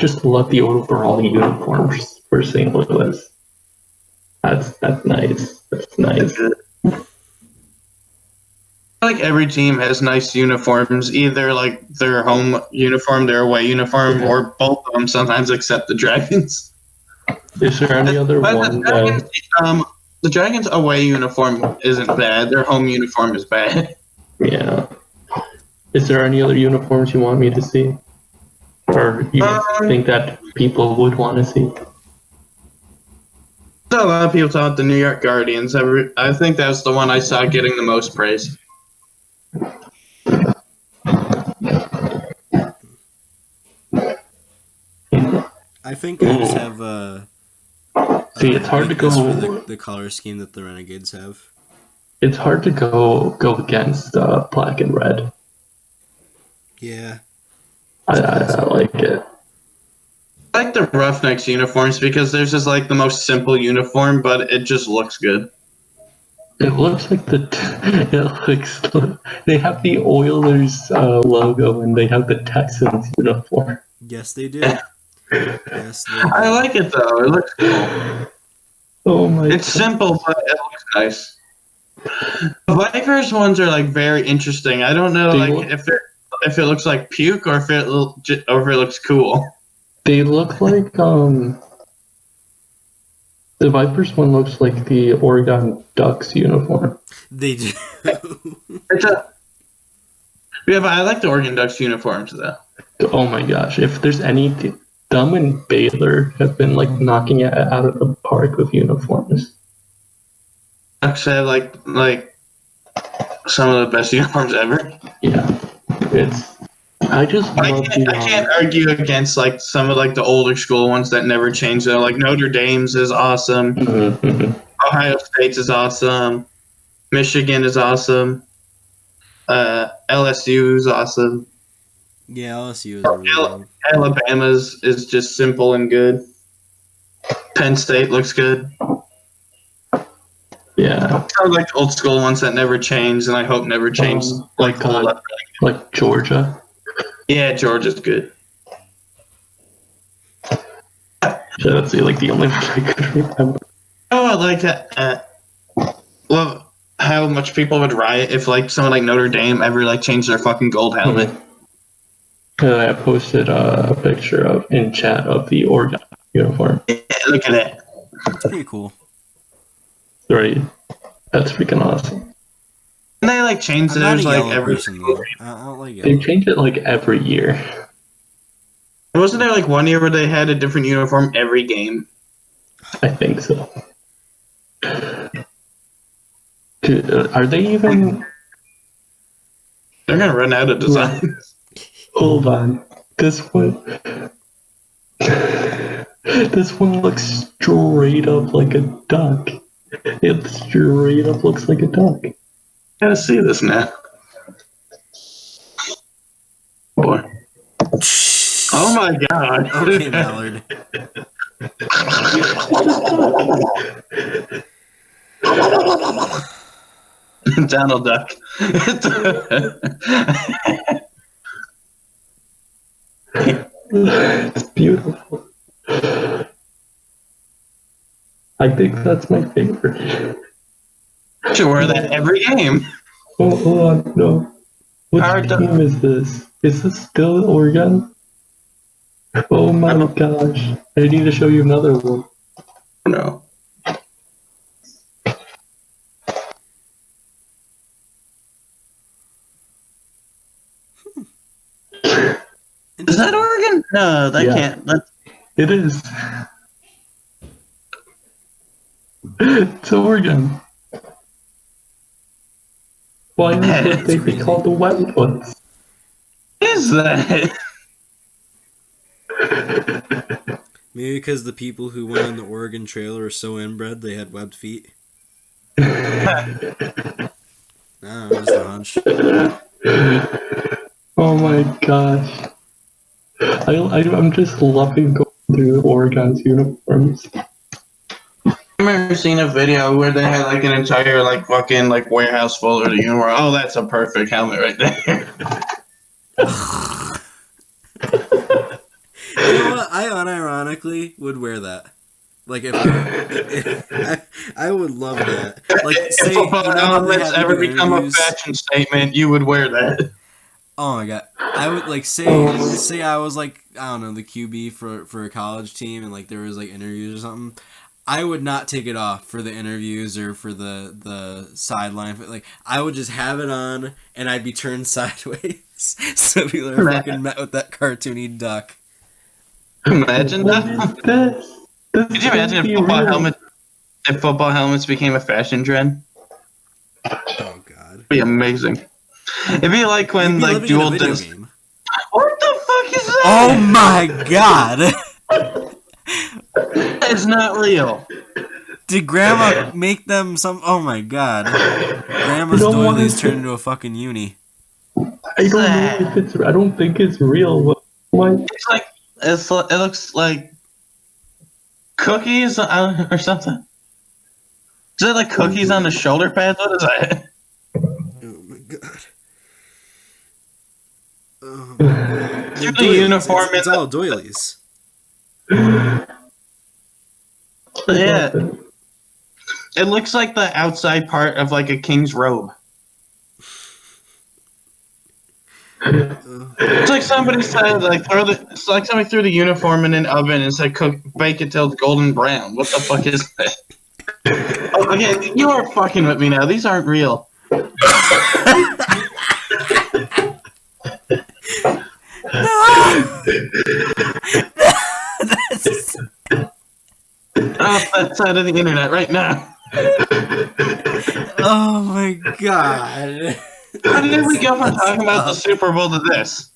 the overall uniforms for St. Louis. That's nice. That's nice. Like every team has nice uniforms, either like their home uniform, their away uniform, or both of them sometimes, except the Dragons. Is there any other But one? the Dragons away uniform isn't bad. Their home uniform is bad. Yeah. Is there any other uniforms you want me to see, or you think that people would want to see? A lot of people thought the New York Guardians. I think that's the one I saw getting the most praise. I think I just have See, it's hard to weakness go. for the color scheme that the Renegades have. It's hard to go against black and red. Yeah. I like it. I like the Roughnecks uniforms because theirs is like the most simple uniform, but it just looks good. It looks like they have the Oilers logo and they have the Texans uniform. Yes, they do. Yes, they do. I like it though. It looks cool. Oh my! It's simple, but it looks nice. The Vipers ones are like very interesting. I don't know like if it looks like puke or if it looks cool. They look like the Vipers one looks like the Oregon Ducks uniform. They do. Yeah, but I like the Oregon Ducks uniforms though. Oh my gosh! If there's any, them and Baylor have been like knocking it out of the park with uniforms. Ducks have like some of the best uniforms ever. Yeah, it's. I can't argue against like some of like the older school ones that never change. Though, like Notre Dame's is awesome. Mm-hmm. Ohio State's is awesome. Michigan is awesome. LSU is awesome. Yeah, LSU is really good. Alabama's is just simple and good. Penn State looks good. Yeah, I like the old school ones that never change, and I hope never change. Like Georgia. Yeah, Georgia's good. Yeah, that's like the only one I could remember. Oh, I like that. Love how much people would riot if like someone like Notre Dame ever like changed their fucking gold helmet. I posted a picture in chat of the Oregon uniform. Yeah, look at that. It's pretty cool. Right, that's freaking awesome. And they like change I'm not a theirs like yellow every. person, though. I don't like They yellow. change it like every year. Wasn't there like one year where they had a different uniform every game? I think so. Are they even? They're gonna run out of designs. Hold on. This one. This one looks straight up like a duck. It straight up looks like a duck. Gotta see this now. Boy. Oh my god. Okay, Mallard. Donald Duck. It's beautiful. I think that's my favorite. Should wear that every game. Oh, hold on, no. Which Hard to- team is this? Is this still Oregon? Oh my gosh. I need to show you another one. No. Is that Oregon? No, that can't. It is. It's Oregon. Why would they be called the Wetwoods? Is that? Maybe because the people who went on the Oregon Trail are so inbred they had webbed feet. No, just a hunch. Oh my gosh. I'm just loving going through Oregon's uniforms. I remember seeing a video where they had like an entire like fucking like warehouse full of the uniform. Oh, that's a perfect helmet right there. You know what? I unironically would wear that. Like if I would love that. Like say If football helmets ever become a interviews. fashion statement, you would wear that. Oh my god! I would like say I was like I don't know the QB for a college team and like there was like interviews or something. I would not take it off for the interviews or for the sideline. Like I would just have it on and I'd be turned sideways so people are fucking met with that cartoony duck. Imagine that. Could you imagine if football helmets became a fashion trend? Oh god! It'd be amazing. It'd be like when like dual disc. What the fuck is that? Oh my god! It's not real. Did Grandma make them some? Oh my god! Grandma's doilies turned into a fucking uni. I don't know if it's. I don't think it's real. What? It's like it looks like cookies or something. Is it like cookies on the shoulder pads? What is that? Oh my god! Oh my god. The uniform. It's all doilies. Yeah. It looks like the outside part of like a king's robe. It's like somebody said, like it's like somebody threw the uniform in an oven and said, bake it till it's golden brown. What the fuck is that? Oh, okay, you are fucking with me now. These aren't real. Off that side of the internet right now. Oh my god! How did we go from talking about the Super Bowl to this?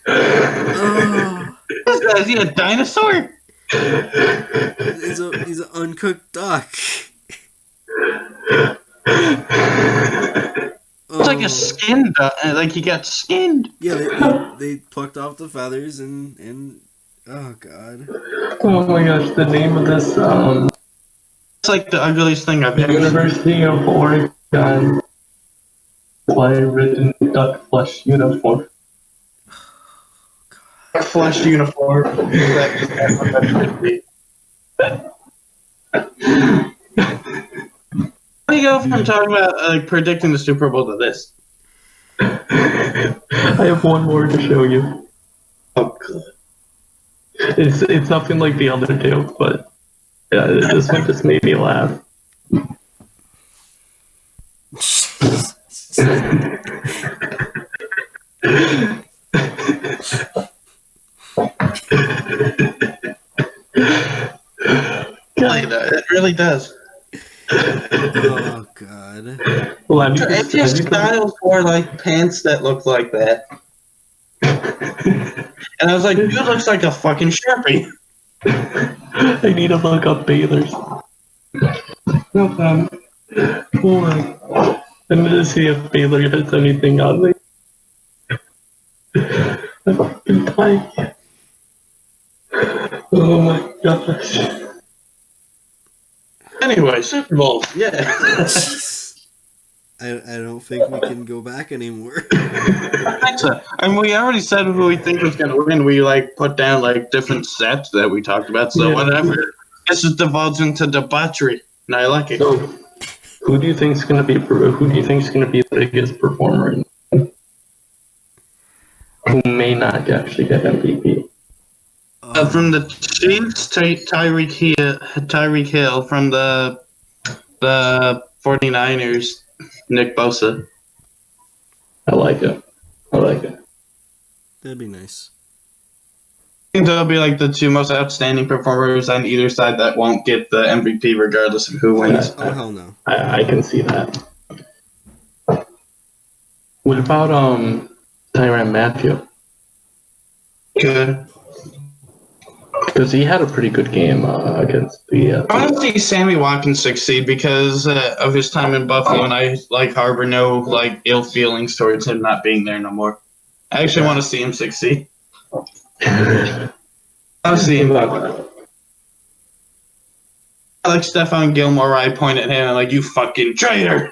Oh. Is he a dinosaur? He's an uncooked duck. It's like a skinned duck. Like he got skinned. Yeah, they plucked off the feathers and oh god. Oh my gosh, the name of this It's like the ugliest thing I've ever seen. University of Oregon play written duck flesh uniform. Flesh uniform. How do you go from talking about like predicting the Super Bowl to this? I have one more to show you. Oh god. It's nothing like the other two, but yeah, this one just made me laugh. It really does. Oh god. Well, If your style wore like pants that look like that. And I was like, dude looks like a fucking Sharpie. I need to look up bathers. I'm gonna see if Baylor has anything on me. I'm dying. Oh my gosh. Anyway, Super Bowl, yeah. I don't think we can go back anymore. I think so. And we already said who we think was going to win. We like put down like different sets that we talked about. So whatever. This is divulged into debauchery, and I like it. So, who do you think's gonna be the biggest performer? who may not actually get MVP. From the Chiefs, Tyreek Hill. From the 49ers, Nick Bosa. I like it. That'd be nice. I think they'll be like the two most outstanding performers on either side that won't get the MVP regardless of who wins. Oh, hell no. I can see that. What about Tyrann Mathieu? Good. Because he had a pretty good game against the. I want to see Sammy Watkins succeed because of his time in Buffalo, and I harbor no ill feelings towards him not being there no more. I actually want to see him succeed. I'll see him. I like Stephon Gilmore. I point at him and you fucking traitor.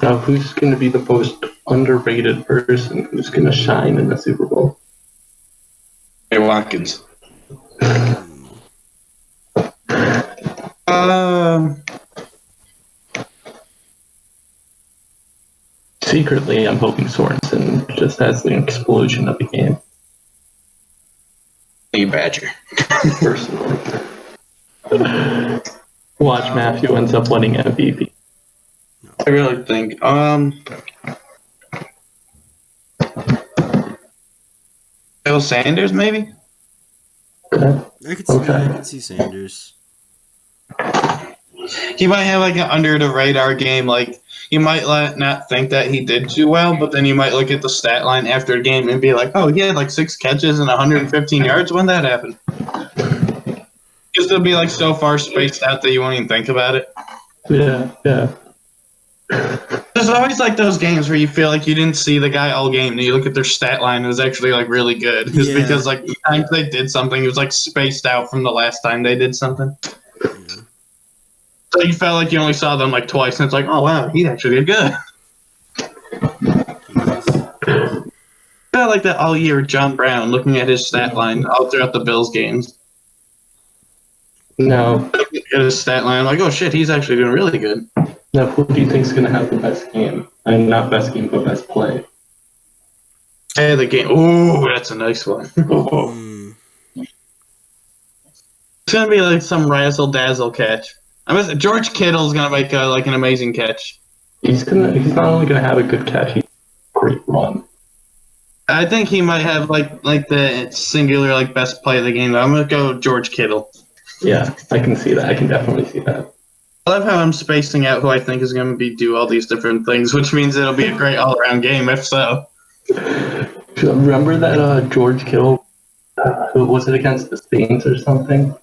Now, who's going to be the most underrated person who's going to shine in the Super Bowl? Hey, Watkins. Secretly, I'm hoping Sorensen just has the explosion of the game. Hey, Badger. Personally. Watch Matthew ends up winning MVP. I really think. Bill Sanders, maybe? Okay. I could see Sanders. He might have an under the radar game. You might not think that he did too well, but then you might look at the stat line after a game and be like, oh, he had 6 catches and 115 yards. When that happened? Because they'll be so far spaced out that you won't even think about it. Yeah. There's always those games where you feel like you didn't see the guy all game, and you look at their stat line and it was actually really good. It's because the times they did something, it was spaced out from the last time they did something. Yeah. So you felt like you only saw them twice, and it's oh wow, he actually did good. I felt like that all year, John Brown, looking at his stat line all throughout the Bills games. Now, At his stat line, I'm oh shit, he's actually doing really good. now, who do you think is going to have the best game? And not best game, but best play. Hey, the game. Ooh, that's a nice one. It's gonna be some razzle dazzle catch. George Kittle's gonna make an amazing catch. He's not only going to have a good catch, he's a great run. I think he might have the singular best play of the game. I'm gonna go George Kittle. Yeah, I can see that. I can definitely see that. I love how I'm spacing out who I think is going to do all these different things, which means it'll be a great all-around game, if so. Remember that George Kittle, who was it against the Saints or something?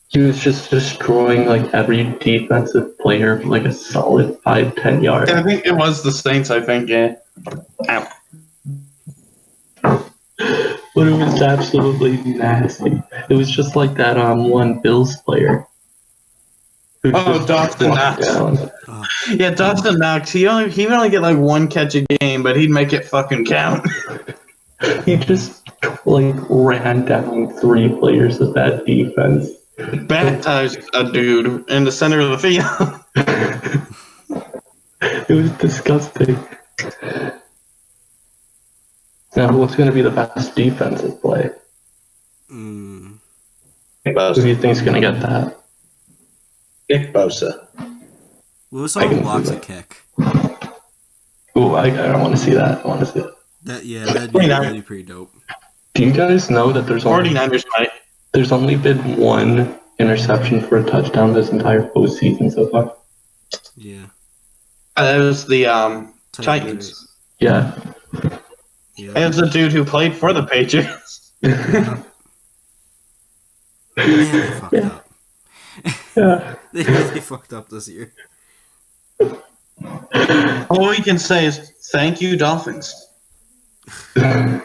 He was just destroying every defensive player for a solid 5-10 yards. I think it was the Saints, yeah. Ow. But it was absolutely nasty. It was just that one Bills player. Oh, Dawson Knox. Yeah, Dawson Knox. He would only get 1 catch a game, but he'd make it fucking count. He just ran down 3 players of that defense. Baptized a dude in the center of the field. It was disgusting. Now, what's going to be the best defensive play? Who do you think is going to get that? Nick Bosa. Well, if someone blocks a kick. Ooh, I don't want to see that. I want to see that. That'd be pretty dope. Do you guys know that there's 49ers might. There's only been 1 interception for a touchdown this entire postseason so far? Yeah. That was the Titans. Yeah. That was the dude who played for the Patriots. Man, they fucked up. Yeah. They really fucked up this year. All we can say is thank you, Dolphins. Oh.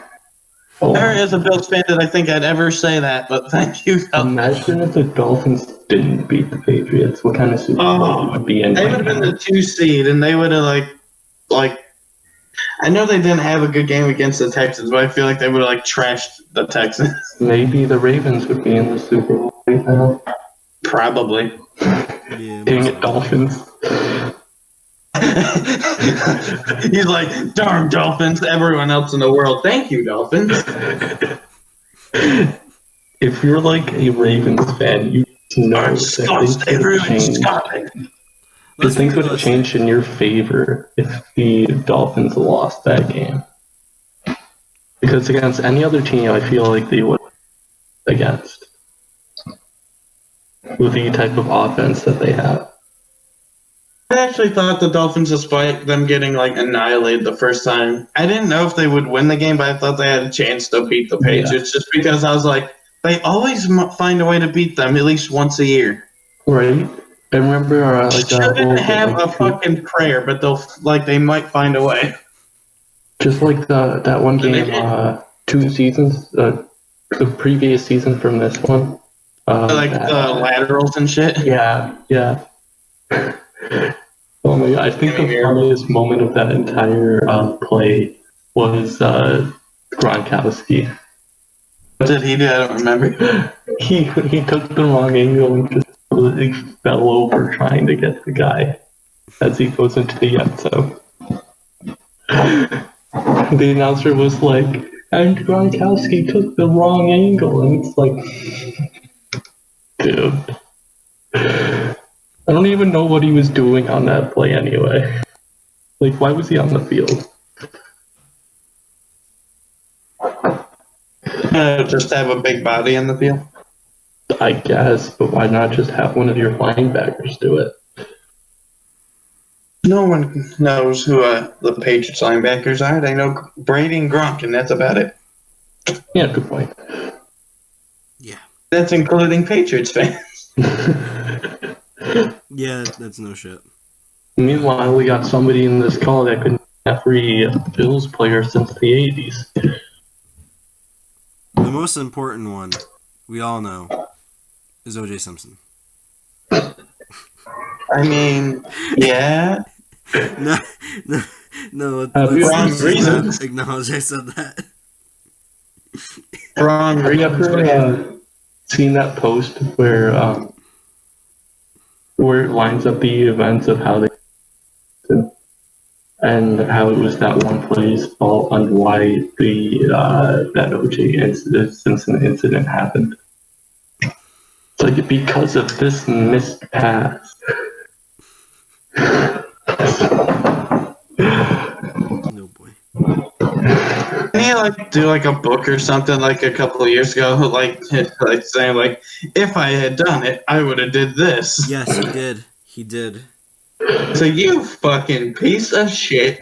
Never as a Bills fan did I think I'd ever say that, but thank you. Imagine if the Dolphins didn't beat the Patriots. What kind of Super Bowl would be in? They would have been the 2 seed, and they would have I know they didn't have a good game against the Texans, but I feel like they would have trashed the Texans. Maybe the Ravens would be in the Super Bowl right now. Probably. Yeah, Dang it, Dolphins. He's like, darn Dolphins, everyone else in the world. Thank you, Dolphins. If you're like a Ravens fan, you know Darn that Scots, things they would have ruined changed. Scotland. That Let's be things would have realistic. changed in your favor if the Dolphins lost that game. Because against any other team, I feel like they would against with the type of offense that they have. I actually thought the Dolphins, despite them getting like annihilated the first time, I didn't know if they would win the game, but I thought they had a chance to beat the Patriots just because I was like, they always find a way to beat them at least once a year. Right. I remember like Shouldn't what was it, have like a fucking prayer, but they might find a way. just like that one And they game, did. 2 seasons, the previous season from this one. Like the laterals and shit. Yeah. Oh my god! I think the funniest moment of that entire play was Gronkowski. What did he do? I don't remember. He took the wrong angle and just completely fell over trying to get the guy as he goes into the end zone. The announcer was like, and Gronkowski took the wrong angle, and it's like, dude, I don't even know what he was doing on that play anyway. Like, why was he on the field? Just have a big body in the field. I guess, but why not just have one of your linebackers do it? No one knows who the Patriots linebackers are. They know Brady and Gronk, and that's about it. Yeah, good point. Yeah. That's including Patriots fans. Yeah, that's no shit. Meanwhile, we got somebody in this call that could every Bills player since the 80s. The most important one, we all know, is O.J. Simpson. I mean, yeah. No. Wrong Let's reasons. not acknowledge I said that. Wrong Have you reasons. ever seen that post where it lines up the events of how they and how it was that one play's fault on why the that O.J. Simpson incident happened? It's like because of this missed pass. No boy. Can you do a book or something a couple of years ago, like saying if I had done it, I would have did this. Yes, he did. He did. So you fucking piece of shit,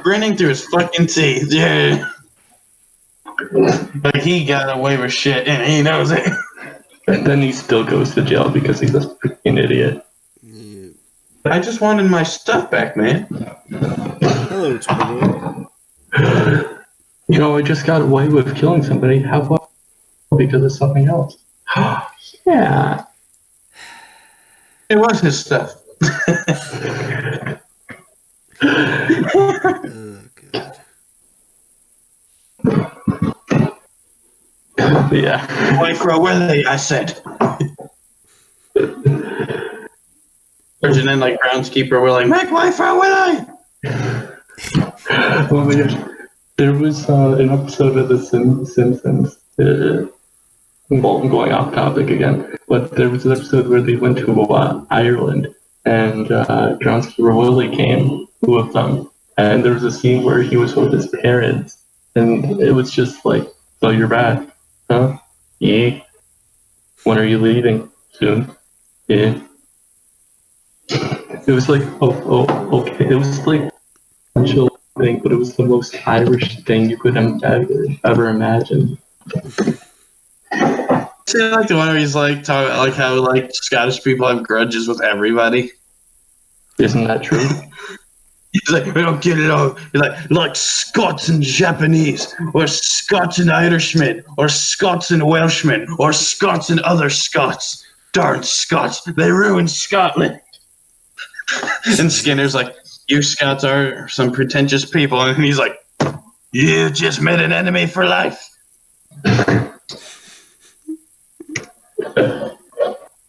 grinning through his fucking teeth, yeah. Like he got away with shit and he knows it. And then he still goes to jail because he's a freaking idiot. Yeah. I just wanted my stuff back, man. Hello, Twitter. You know, I just got away with killing somebody. How about because of something else? Yeah. It was his stuff. Oh, God. Yeah. Wait for where they? I said. And then groundskeeper were like, Mike, why far away? Oh my gosh. There was an episode of The Simpsons. Well, I'm going off topic again, but there was an episode where they went to Ireland, and groundskeeper Willie came with them, and there was a scene where he was with his parents, and it was just like, so you're back, huh? Yeah. When are you leaving? Soon. Yeah. It was like, oh, okay. It was like a chill thing, but it was the most Irish thing you could ever imagine. See, the one where he's talking about how Scottish people have grudges with everybody. Isn't that true? He's like, we don't get it all. He's like Scots and Japanese, or Scots and Irishmen, or Scots and Welshmen, or Scots and other Scots. Darn Scots, they ruined Scotland. And Skinner's like, you Scots are some pretentious people. And he's like, you just met an enemy for life.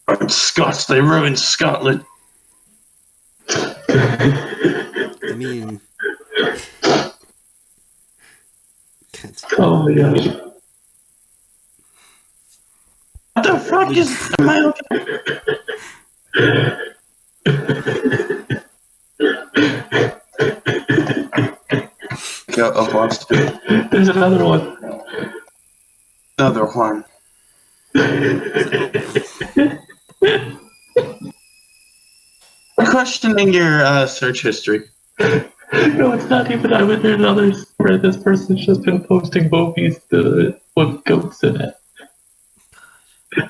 Darn Scots, they ruined Scotland. I mean, Oh my gosh. What the fuck is? Am I okay? Go up once. There's another one. Another one. Questioning your search history. No, it's not even. I went through another where this person's just been posting movies with goats in it.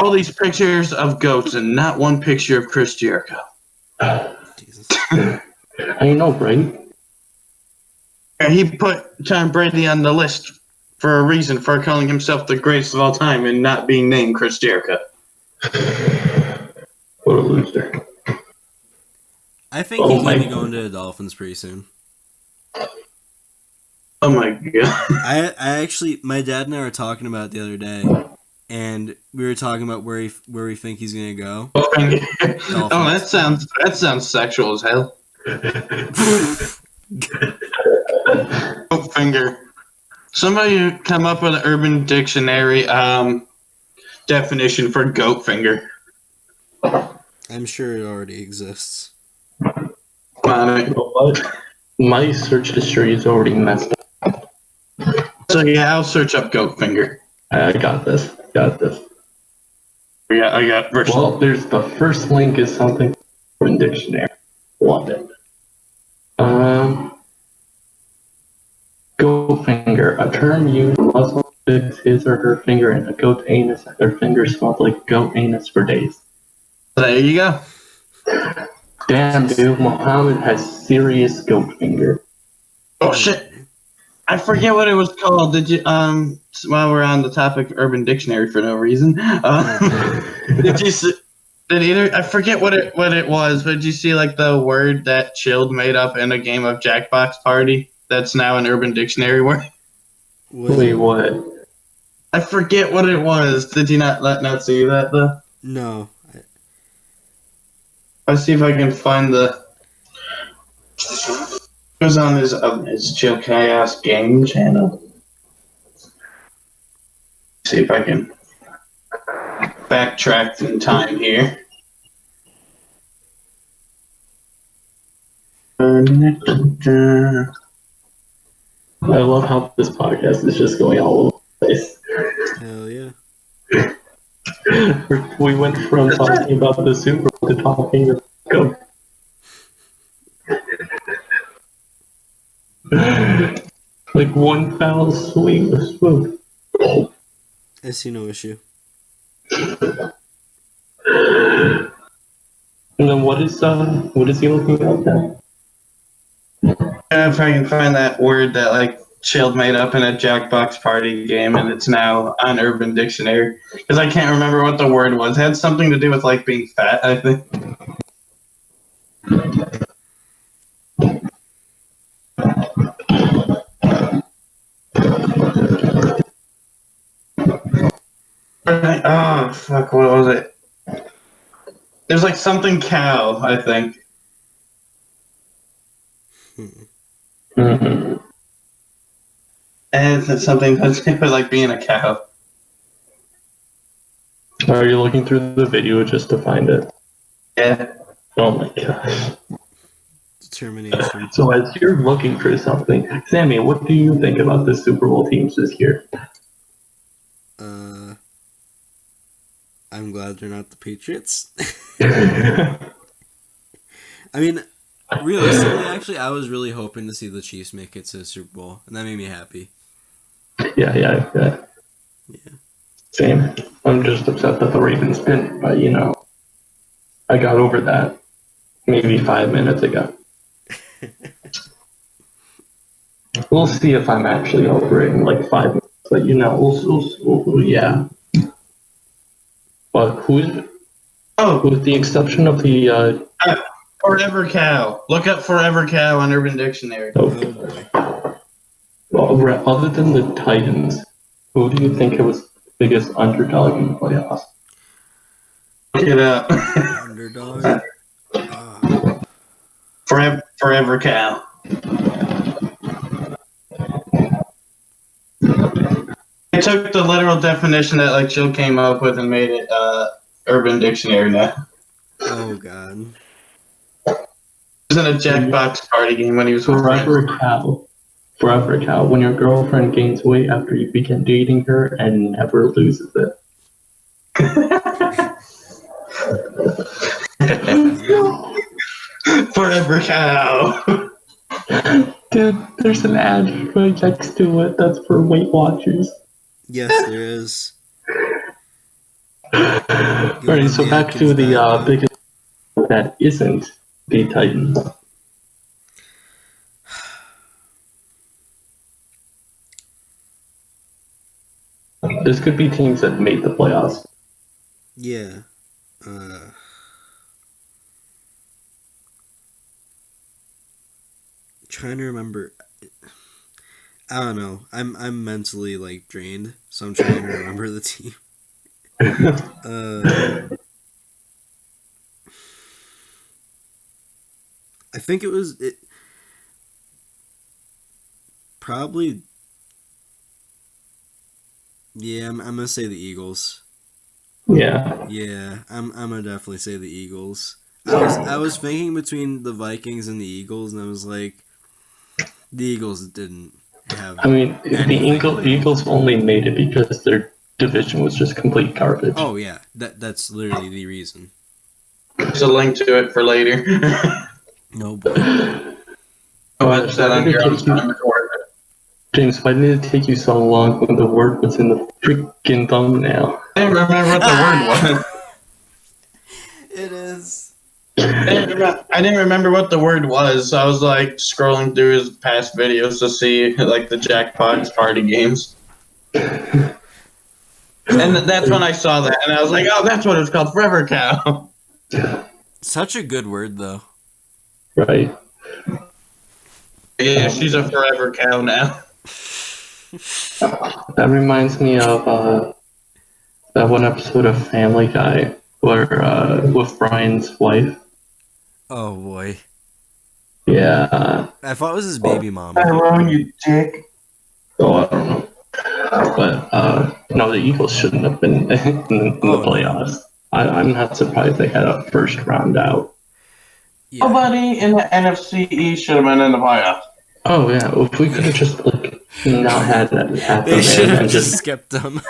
All these pictures of goats and not one picture of Chris Jericho. Jesus. I know, right? And he put Tom Brady on the list for a reason, for calling himself the greatest of all time and not being named Chris Jericho. What a loser. I think he could be going to the Dolphins pretty soon. Oh my god. I actually, my dad and I were talking about it the other day, and we were talking about where we think he's gonna go. Oh, that sounds sexual as hell. Goat finger. Somebody come up with an Urban Dictionary definition for goat finger. I'm sure it already exists. My search history is already messed up. So yeah, I'll search up goat finger. I got this. Yeah, I got. Well, there's the first link is something from dictionary. Love it. Goat finger, a term used when a Muslim sticks his or her finger in a goat's anus and their finger smelled like goat anus for days. There you go. Damn, dude, Muhammad has serious goat finger. Oh shit! I forget what it was called. Did you while we're on the topic of Urban Dictionary for no reason, did you see? Did either I forget what it was? But did you see like the word that Chilled made up in a game of Jackbox Party? That's now an Urban Dictionary word. Wait, what? I forget what it was. Did you not see that though? No. Let's see if I can find the. It was on his Chill Chaos game channel. See if I can backtrack in time here. I love how this podcast is just going all over the place. Hell yeah. We went from talking about the Super Bowl to talking about goat. Like one foul swing of swoop. I see no issue. And then what is he looking at then? If I can find that word that like Chilled made up in a Jackbox Party game, and it's now on Urban Dictionary, because I can't remember what the word was. It had something to do with like being fat, I think. Oh fuck! What was it? There's like something cow, I think. Mm-hmm. And it's something that's like being a cow. Are you looking through the video just to find it? Yeah. Oh my gosh. Determination. So as you're looking for something, Sammy, what do you think about the Super Bowl teams this year? I'm glad they're not the Patriots. I mean, realistically, actually, I was really hoping to see the Chiefs make it to the Super Bowl, and that made me happy. Yeah. Same. I'm just upset that the Ravens didn't, but I got over that maybe 5 minutes ago. We'll see if I'm actually over it in like 5 minutes, but we'll yeah. But with the exception of the Forever Cow. Look up Forever Cow on Urban Dictionary. Oh boy. Well, other than the Titans, who do you think was the biggest underdog in the playoffs? Look it up. Underdog? Forever cow. I took the literal definition that like Jill came up with and made it Urban Dictionary now. Oh god. It was in a Jackbox party game when he was with Forever friends. cow. Forever cow. When your girlfriend gains weight after you begin dating her and never loses it. Forever cow. Dude, there's an ad right next to it that's for Weight Watchers. Yes, there is. Alright, so back to the biggest that isn't the Titans. This could be teams that made the playoffs. Yeah. Trying to remember. I don't know. I'm mentally like drained, so I'm trying to remember the team. I think it was probably. Yeah, I'm gonna say the Eagles. Yeah. Yeah, I'm gonna definitely say the Eagles. I was thinking between the Vikings and the Eagles, and I was like, the Eagles didn't have. I mean, anything. the Eagles only made it because their division was just complete garbage. Oh yeah, that's literally the reason. There's a link to it for later. No boy. Watch that on your own time. James, why did it take you so long when the word was in the freaking thumbnail? I didn't remember what the word was. It is. I didn't remember what the word was, so I was like scrolling through his past videos to see like the Jackbox party games. And that's when I saw that, and I was like, oh, that's what it's called, Forever Cow. Such a good word, though. Right. Yeah, she's a forever cow now. That reminds me of that one episode of Family Guy where with Brian's wife. Oh boy. Yeah. I thought it was his baby mom. Tyrone, you dick. Oh, I don't know. But no, the Eagles shouldn't have been in the playoffs. I'm not surprised they had a first round out. Yeah. Nobody in the NFC East should have been in the playoffs. Oh yeah, if we could have just like not had that happen, They should have and just skipped them.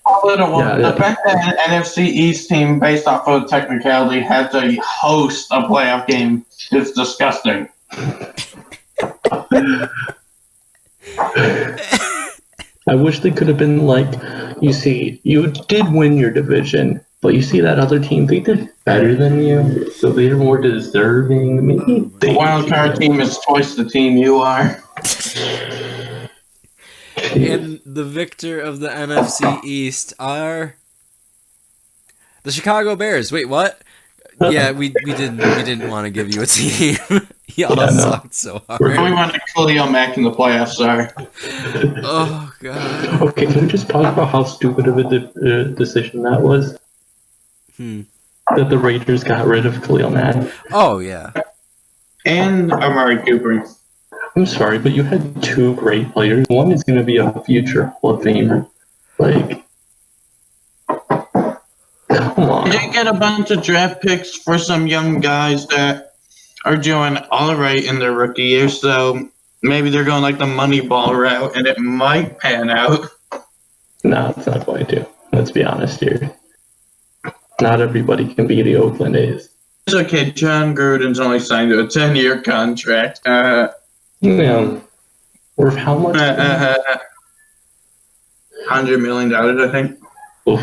The fact that an NFC East team, based off of technicality, had to host a playoff game is disgusting. I wish they could have been like, you see, you did win your division, but you see that other team, they did better than you, so they're more deserving. Maybe The wild card team is twice the team you are. And the victor of the NFC East are the Chicago Bears. Wait, what? Yeah, we didn't want to give you a team. Y'all sucked so hard. We wanted Khalil Mack in the playoffs, sorry. Oh god. Okay, can we just talk about how stupid of a decision that was? That the Raiders got rid of Khalil Mack. Oh yeah. And Amari Cooper. I'm sorry, but you had two great players. One is going to be a future Hall of Famer. Like, come on. They get a bunch of draft picks for some young guys that are doing all right in their rookie year, so maybe they're going like the money ball route, and it might pan out. No, it's not going to. Let's be honest here. Not everybody can be the Oakland A's. It's okay. John Gruden's only signed to a 10-year contract. Yeah. Worth how much? $100 million, I think. Oof.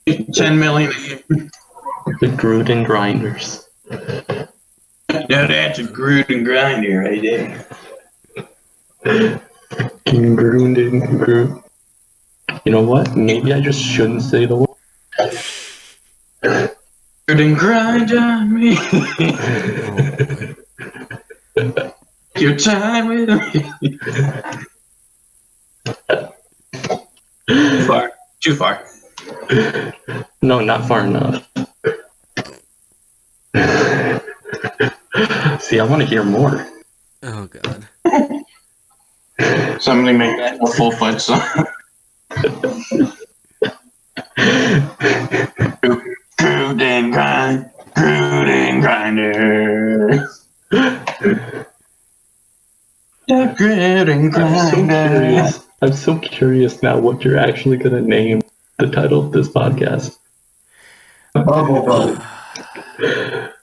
$10 million a year. The Gruden Grinders. Now that's a Gruden grinder right there. King Gruden. You know what? Maybe I just shouldn't say the word. Gruden grind on me. Your time with me. Too far. No, not far enough. See, I want to hear more. Oh god. Somebody make that a full fight song. Crude and grind, crude and grinder. The crude and grinder. I'm so curious now what you're actually gonna name the title of this podcast.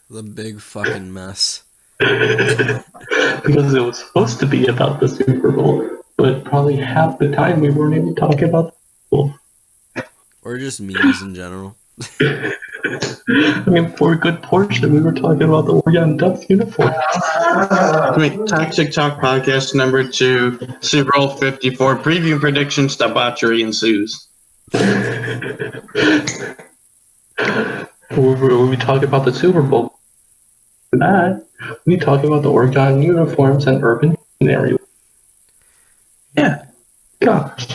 The big fucking mess. Because it was supposed to be about the Super Bowl, but probably half the time we weren't even talking about the Super Bowl. Or just memes in general. I mean, for a good portion, we were talking about the Oregon Ducks uniform. Toxic Talk Podcast number 2, Super Bowl 54, preview predictions, debauchery ensues. When we talk about the Super Bowl, we talk about the Oregon uniforms and urban dictionary. Yeah. Gosh.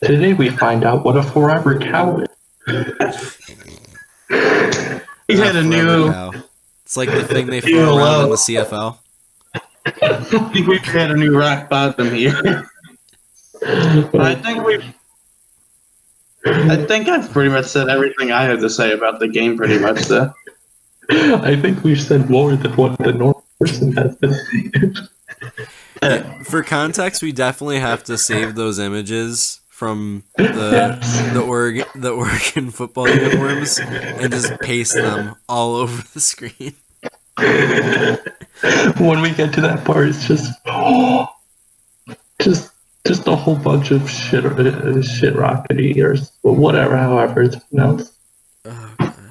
Today we find out what a forever cow is. He had a new. Cow. It's like the thing they throw around in the CFL. I think we've had a new rock bottom here. I think I've pretty much said everything I had to say about the game, pretty much. Though. I think we've said more than what the normal person has to say. For context, we definitely have to save those images from the Oregon football uniforms and just paste them all over the screen. When we get to that part, it's just a whole bunch of shit rockety or whatever, however it's pronounced.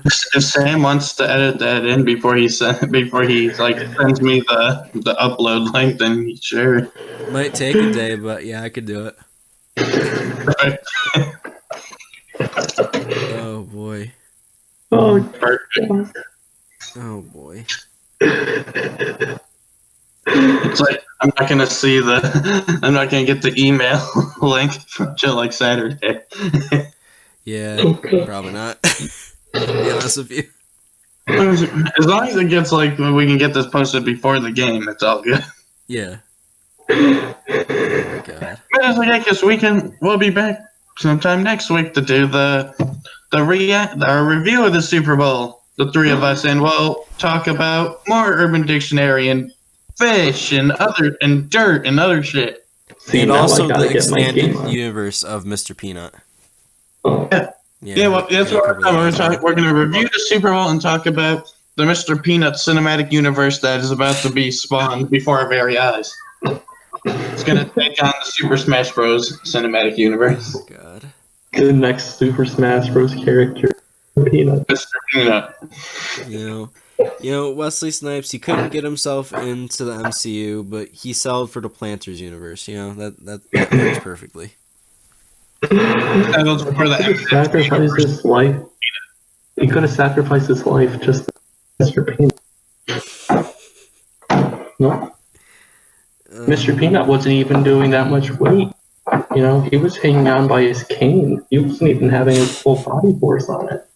If Sam wants to edit that in before he sends me the upload link, then sure. Might take a day, but yeah, I could do it. Oh boy. Oh, Perfect. Oh boy. It's like I'm not gonna get the email link until like Saturday. Yeah, probably not. To be honest with you. As long as it gets we can get this posted before the game, it's all good. Yeah. Oh my god. I guess we'll be back sometime next week to do our review of the Super Bowl, the three of us, and we'll talk about more Urban Dictionary and fish and dirt and other shit. See, and also the expanded expanded universe of Mr. Peanut. Oh. Yeah, well, that's what we're talking. We're going to review the Super Bowl and talk about the Mr. Peanut cinematic universe that is about to be spawned before our very eyes. It's going to take on the Super Smash Bros. Cinematic universe. Oh, God. The next Super Smash Bros. Character, Peanut. Mr. Peanut. You know, Wesley Snipes, he couldn't get himself into the MCU, but he settled for the Planters universe. You know, that works perfectly. Settled for the Sacrificed his life. He could have sacrificed his life just for Mr. Peanut. No. Mr. Peanut wasn't even doing that much weight. You know, he was hanging on by his cane. He wasn't even having his full body force on it.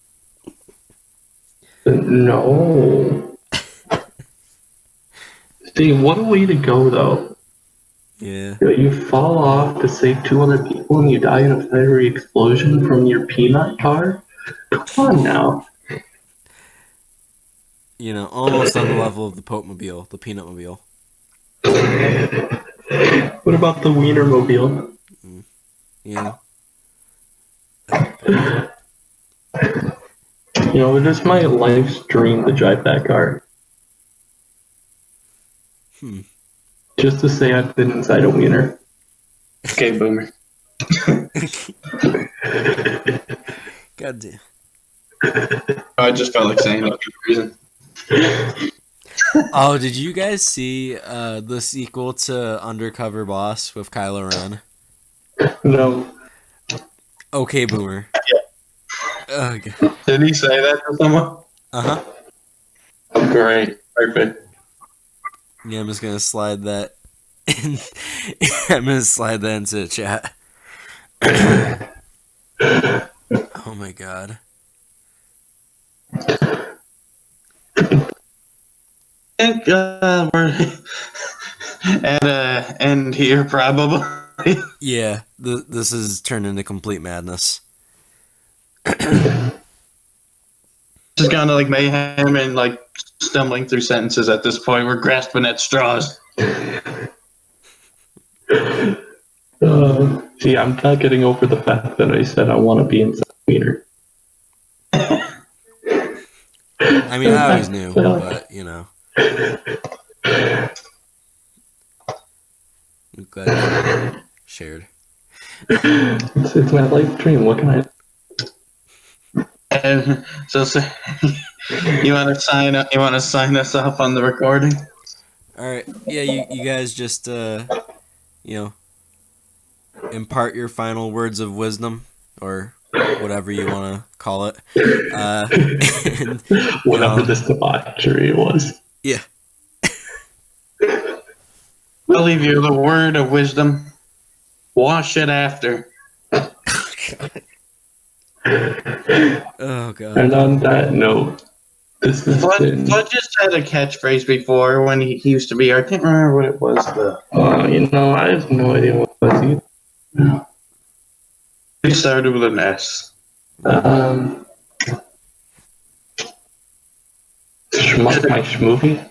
But no. See, what a way to go, though. Yeah. You fall off to save 2 other people and you die in a fiery explosion from your peanut car? Come on now. You know, almost on the level of the Pope-mobile, the Peanut-mobile. What about the Wiener-mobile? Yeah. You know, it is my life's dream to drive that car. Just to say I've been inside a wiener. Okay, boomer. God damn. I just felt like saying that for a reason. Oh, did you guys see the sequel to Undercover Boss with Kylo Ren? No. Okay, boomer. Yeah. Okay. Did he say that to someone? Uh-huh. Great. Perfect. Yeah, I'm just gonna slide that in. I'm gonna slide that into the chat. Oh my god. think we're at a end here, probably. Yeah, this has turned into complete madness. Just kind of like mayhem and like stumbling through sentences at this point. We're grasping at straws. See, I'm not getting over the fact that I said I want to be in Meter. I mean, I always knew, but you know. I'm glad you shared. It's my life dream. What can I? And so you want to sign up? You want to sign us off on the recording? All right, yeah, you guys just impart your final words of wisdom or whatever you want to call it. And, Whatever this debauchery was. Yeah. I'll leave you the word of wisdom. Wash it after. Oh god. And on that note, this has been. Fudge just had a catchphrase before when he used to be. I can't remember what it was. I have no idea what it was either. It started with an S. My schmovie?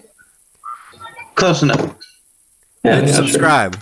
Close enough. Yeah, And sure. subscribe.